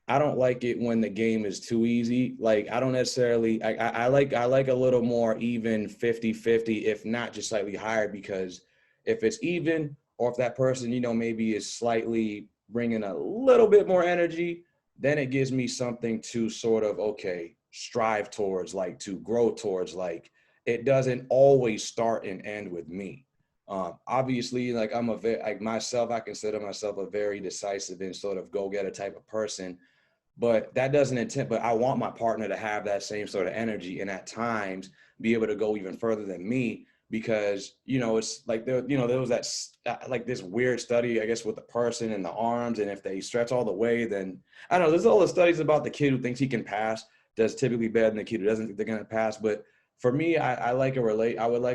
I don't like it when the game is too easy. Like I don't necessarily I like a little more even 50-50, if not just slightly higher, because if it's even, or if that person, maybe is slightly bringing a little bit more energy, then it gives me something to sort of, okay, strive towards, like to grow towards. Like it doesn't always start and end with me. Obviously, like like myself, I consider myself a very decisive and sort of go-getter type of person, but that doesn't intend, but I want my partner to have that same sort of energy and at times be able to go even further than me, because it's like there was that like this weird study, I guess, with the person and the arms, and if they stretch all the way, then I don't know, there's all the studies about the kid who thinks he can pass does typically better than the kid who doesn't think they're going to pass. But for me, I would like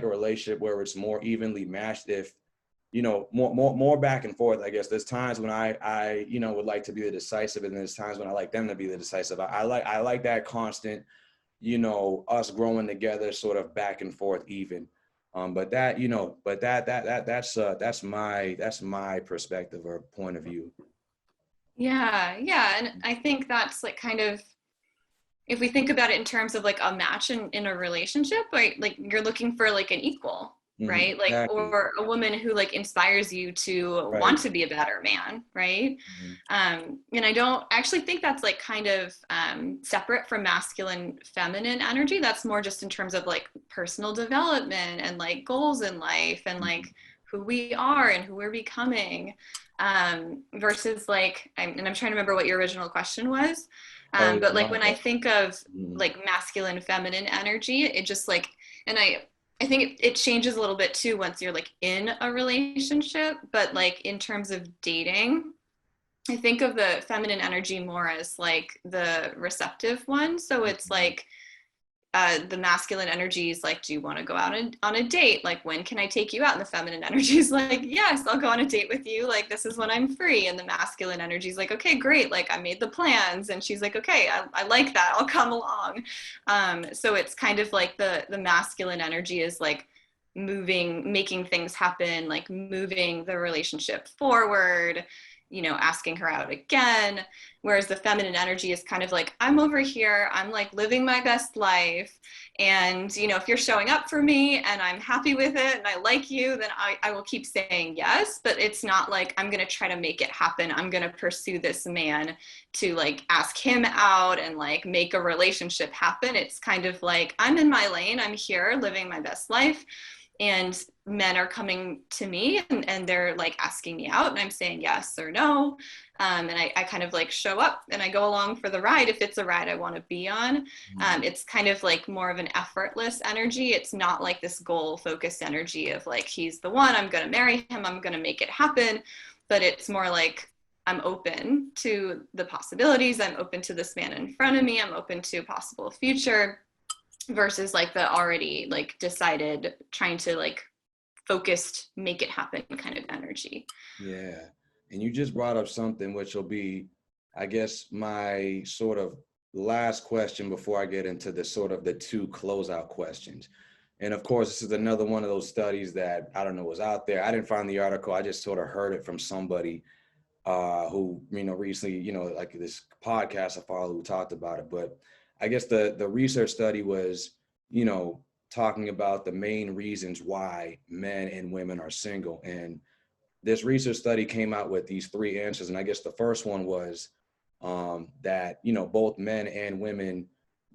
a relationship where it's more evenly matched. If more back and forth. I guess there's times when I would like to be the decisive, and there's times when I like them to be the decisive. I like that constant, us growing together, sort of back and forth, even. But that, but that's my perspective or point of view. Yeah, yeah. And I think that's like kind of, if we think about it in terms of like a match in a relationship, right? Like you're looking for like an equal, Mhm, right? Like, exactly. or a woman who like inspires you to Right. want to be a better man, right? Mhm. And I don't actually think that's like kind of separate from masculine feminine energy. That's more just in terms of like personal development and like goals in life and like Mhm. who we are and who we're becoming, versus like, and I'm trying to remember what your original question was. Oh, But like my when I bad. think of Mhm. like masculine feminine energy, it just like, and I think it changes a little bit too once you're like in a relationship, but like in terms of dating, I think of the feminine energy more as like the receptive one. So it's Mhm. like the masculine energy is like, do you want to go out on a date? Like, when can I take you out? And the feminine energy is like, yes, I'll go on a date with you. Like, this is when I'm free. And the masculine energy is like, okay, great. Like, I made the plans. And she's like, okay, I like that. I'll come along. So it's kind of like the masculine energy is like moving, making things happen, like moving the relationship forward, asking her out again. Whereas the feminine energy is kind of like, I'm over here, I'm like living my best life. And, if you're showing up for me and I'm happy with it and I like you, then I will keep saying yes. But it's not like I'm going to try to make it happen. I'm going to pursue this man to like ask him out and like make a relationship happen. It's kind of like, I'm in my lane, I'm here living my best life, and men are coming to me and they're like asking me out and I'm saying yes or no. And I kind of like show up and I go along for the ride if it's a ride I want to be on. Mhm. It's kind of like more of an effortless energy. It's not like this goal focused energy of like, he's the one, I'm going to marry him, I'm going to make it happen. But it's more like, I'm open to the possibilities. I'm open to this man in front of me. I'm open to a possible future, versus like the already like decided trying to like focused make it happen kind of energy. Yeah. And you just brought up something which will be I guess my sort of last question before I get into the sort of the two closeout questions. And of course, this is another one of those studies that I don't know was out there. I didn't find the article. I just sort of heard it from somebody who, recently, like this podcast I follow who talked about it. But I guess the research study was, talking about the main reasons why men and women are single. And this research study came out with these three answers. And I guess the first one was that, both men and women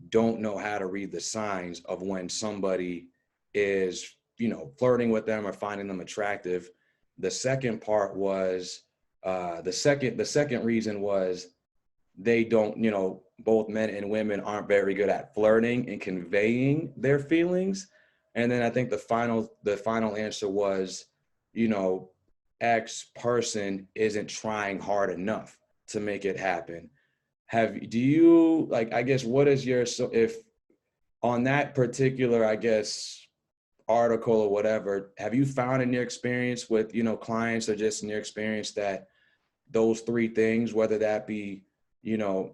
don't know how to read the signs of when somebody is, flirting with them or finding them attractive. The second part was the second reason was they don't, both men and women aren't very good at flirting and conveying their feelings. And then I think the final answer was, you know, X person isn't trying hard enough to make it happen. Do you like, I guess, what is your, so if on that particular, I guess, article or whatever, have you found in your experience with, clients or just in your experience that those three things, whether that be, you know,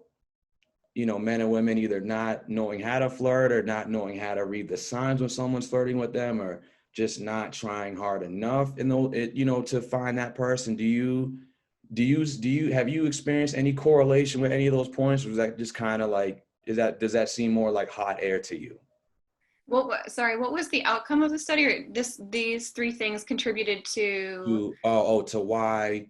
men and women either not knowing how to flirt or not knowing how to read the signs when someone's flirting with them, or just not trying hard enough to find that person. Do you have you experienced any correlation with any of those points? Or is that just kind of like, does that seem more like hot air to you? Sorry, what was the outcome of the study? Or these three things contributed to? To why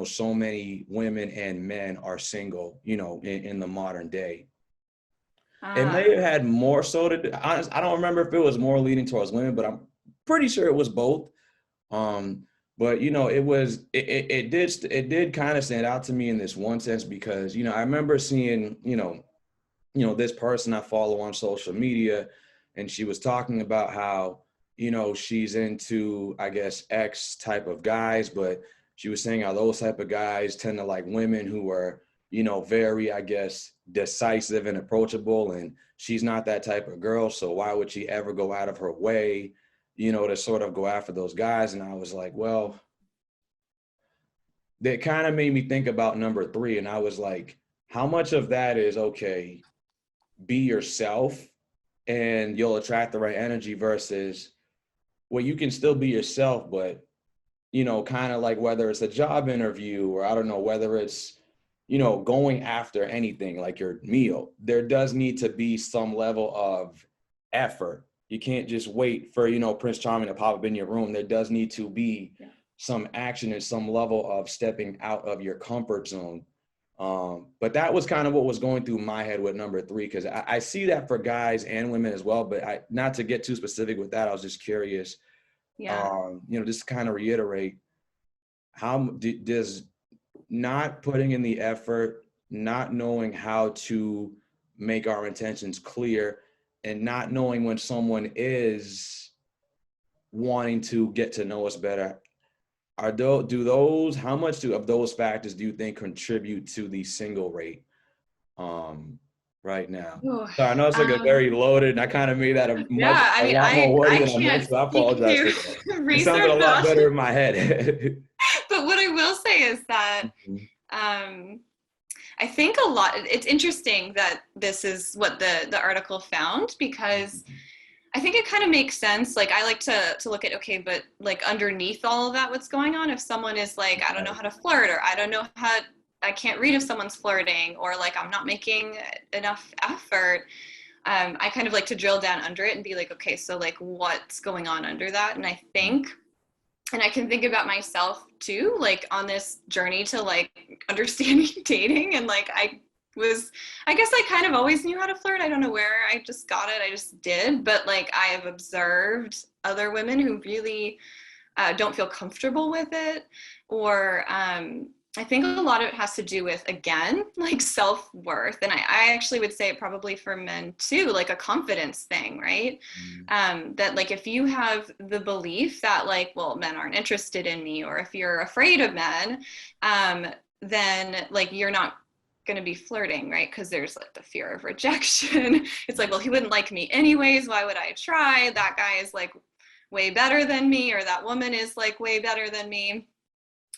so many women and men are single, in the modern day. It may have had more so to honest. I don't remember if it was more leaning towards women, but I'm pretty sure it was both. But it did kind of stand out to me in this one sense because I remember seeing this person I follow on social media, and she was talking about how she's into, I guess, X type of guys, but she was saying how those type of guys tend to like women who are very, I guess, decisive and approachable, and she's not that type of girl, so why would she ever go out of her way to sort of go after those guys? And I was like, well, that kind of made me think about number three, and I was like, how much of that is okay, be yourself and you'll attract the right energy, versus, well, you can still be yourself, but kind of like whether it's a job interview, or I don't know, whether it's going after anything like your meal, there does need to be some level of effort. You can't just wait for Prince Charming to pop up in your room. There does need to be some action and some level of stepping out of your comfort zone. But that was kind of what was going through my head with number three, because I see that for guys and women as well. But not to get too specific with that, I was just curious. Just kind of reiterate, how does not putting in the effort, not knowing how to make our intentions clear, and not knowing when someone is wanting to get to know us better, how much of those factors do you think contribute to the single rate right now? Ooh, So I know it's like a very loaded, and I kind of made that a yeah, I mean, lot more wordy I than I meant, can't so I speak apologize to for that. It sounded research a at lot all. better in my head. But what I will say is that um, I think it's interesting that this is what the article found, because I think it kind of makes sense. Like, I like to look at, okay, but like underneath all of that, what's going on? If someone is like, I don't know how to flirt, or I can't read if someone's flirting, or like I'm not making enough effort. I kind of like to drill down under it and be like, okay, so like what's going on under that? And I can think about myself too, like on this journey to like understanding dating. And like, I guess I kind of always knew how to flirt. I don't know where I just got it. I just did. But like, I have observed other women who really don't feel comfortable with it. Or I think a lot of it has to do with, again, like self-worth. And I actually would say it probably for men too, like a confidence thing, right? That like, if you have the belief that like, well, men aren't interested in me, or if you're afraid of men, then like you're not going to be flirting, right? Because there's like the fear of rejection. It's like, well, he wouldn't like me anyways. Why would I try? That guy is like way better than me, or that woman is like way better than me.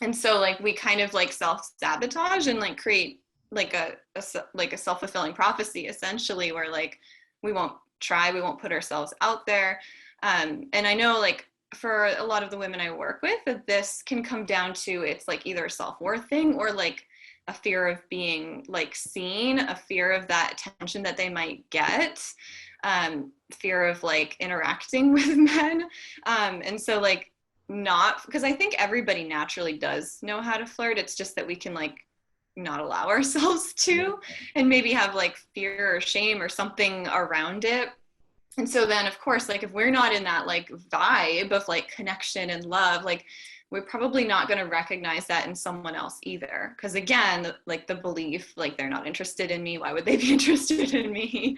And so like we kind of like self-sabotage and like create like a self-fulfilling prophecy essentially, where like we won't try, we won't put ourselves out there. And I know like for a lot of the women I work with that this can come down to, it's like either a self-worth thing or like a fear of being like seen, a fear of that attention that they might get, fear of like interacting with men. And so like not, because I think everybody naturally does know how to flirt. It's just that we can like not allow ourselves to, and maybe have like fear or shame or something around it. And so then of course, like if we're not in that like vibe of like connection and love, like we're probably not going to recognize that in someone else either, because again, like the belief like they're not interested in me, why would they be interested in me?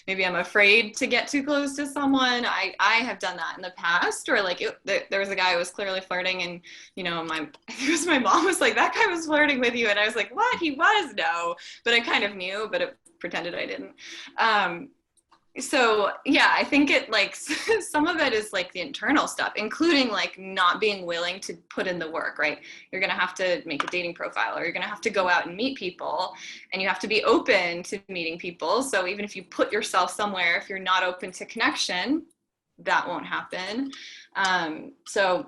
Maybe I'm afraid to get too close to someone. I have done that in the past, or like there was a guy who was clearly flirting, and you know, I think it was my mom was like, that guy was flirting with you, and I was like, what? He was? No, but I kind of knew, but it pretended I didn't. So yeah, I think it like some of it is like the internal stuff, including like not being willing to put in the work, right? You're going to have to make a dating profile, or you're going to have to go out and meet people, and you have to be open to meeting people. So even if you put yourself somewhere, if you're not open to connection, that won't happen. So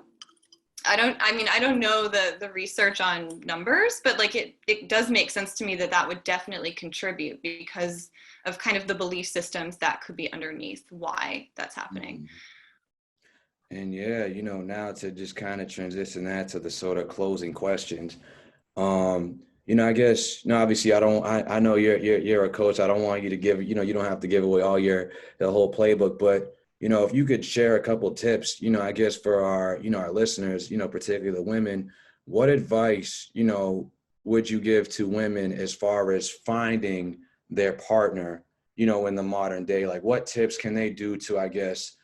I don't know the research on numbers, but like it does make sense to me that that would definitely contribute because of kind of the belief systems that could be underneath why that's happening. And yeah, you know, now to just kind of transition that to the sort of closing questions. You know, I guess, you know, obviously I know you're a coach. I don't want you to give, you know, you don't have to give away the whole playbook, but you know, if you could share a couple tips, you know, I guess for our, you know, our listeners, you know, particularly the women, what advice, you know, would you give to women as far as finding their partner, you know, in the modern day? Like what tips can they do to, I guess,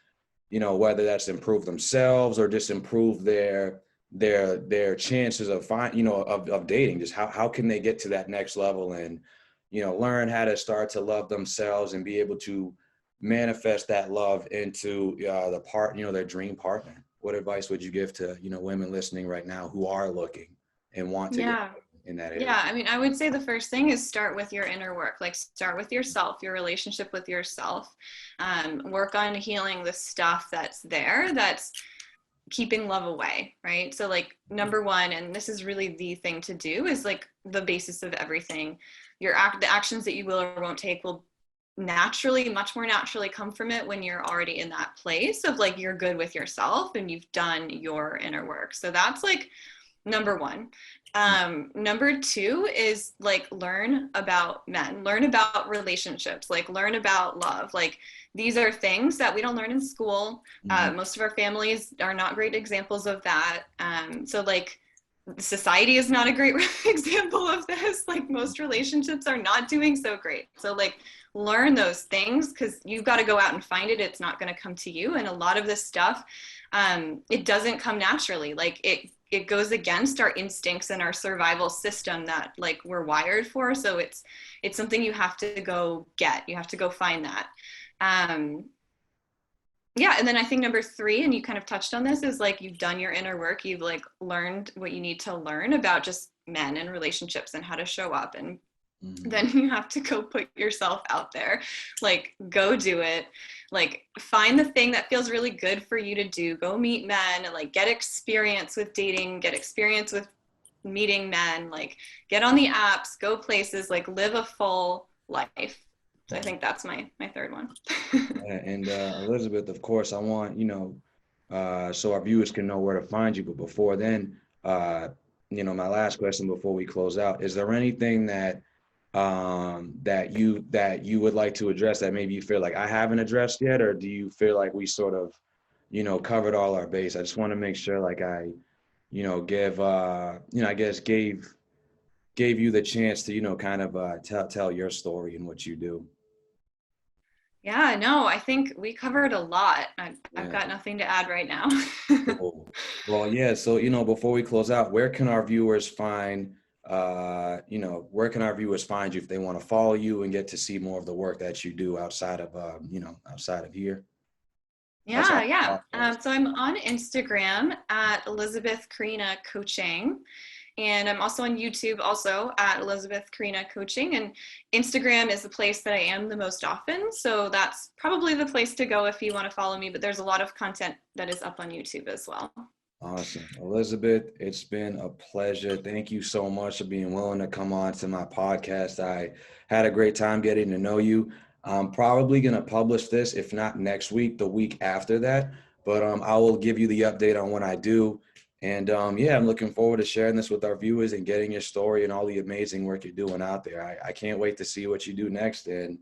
you know, whether that's improve themselves or just improve their chances of you know, of dating. Just how can they get to that next level and, you know, learn how to start to love themselves and be able to manifest that love into you know, their dream partner. What advice would you give to, you know, women listening right now who are looking and want to get Yeah. in that area? Yeah, I mean, I would say the first thing is start with your inner work. Like, start with yourself, your relationship with yourself. Work on healing the stuff that's there that's keeping love away, right? So, like, number one, and this is really the thing to do, is like the basis of everything. The actions that you will or won't take will naturally, much more naturally, come from it when you're already in that place of like you're good with yourself and you've done your inner work. So that's like number one. Number two is like learn about men, learn about relationships, like learn about love. Like these are things that we don't learn in school. Mm-hmm. Most of our families are not great examples of that. So like society is not a great example of this. Like most relationships are not doing so great. So like learn those things because you've got to go out and find it. It's not going to come to you. And a lot of this stuff, it doesn't come naturally. Like it goes against our instincts and our survival system that like we're wired for. So it's something you have to go get. You have to go find that. Yeah, and then I think number three, and you kind of touched on this, is like you've done your inner work. You've like learned what you need to learn about just men and relationships and how to show up. And Mm-hmm. then you have to go put yourself out there. Like go do it. Like find the thing that feels really good for you to do. Go meet men, like get experience with dating, get experience with meeting men, like get on the apps, go places, like live a full life. So I think that's my third one. Yeah, and Elizabeth, of course, I want, you know, so our viewers can know where to find you. But before then, you know, my last question before we close out, is there anything that that you would like to address that maybe you feel like I haven't addressed yet, or do you feel like we sort of, you know, covered all our base? I just want to make sure like I, you know, you know, I guess gave you the chance to, you know, kind of tell your story and what you do. Yeah, no, I think we covered a lot. I've Yeah. got nothing to add right now. Cool. Well, yeah. So, you know, before we close out, where can our viewers find, you know, where can our viewers find you if they want to follow you and get to see more of the work that you do outside of, you know, outside of here? That's Yeah, our yeah. podcast. So I'm on Instagram at Elizabeth Karina Coaching. And I'm also on YouTube, also at Elizabeth Karina Coaching. And Instagram is the place that I am the most often. So that's probably the place to go if you want to follow me. But there's a lot of content that is up on YouTube as well. Awesome. Elizabeth, it's been a pleasure. Thank you so much for being willing to come on to my podcast. I had a great time getting to know you. I'm probably going to publish this, if not next week, the week after that. But I will give you the update on when I do. And yeah, I'm looking forward to sharing this with our viewers and getting your story and all the amazing work you're doing out there. I can't wait to see what you do next. And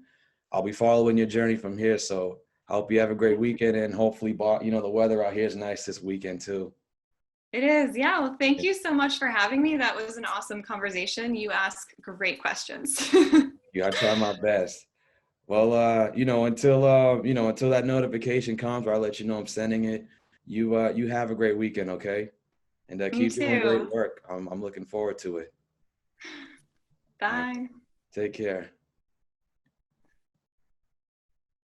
I'll be following your journey from here. So I hope you have a great weekend, and hopefully, the weather out here is nice this weekend too. It is. Yeah. Well, thank you so much for having me. That was an awesome conversation. You ask great questions. Yeah, I try my best. Well, until that notification comes, or I'll let you know I'm sending it. You have a great weekend, okay? And Me keep doing great too. work. I'm looking forward to it. All right, Bye. take care.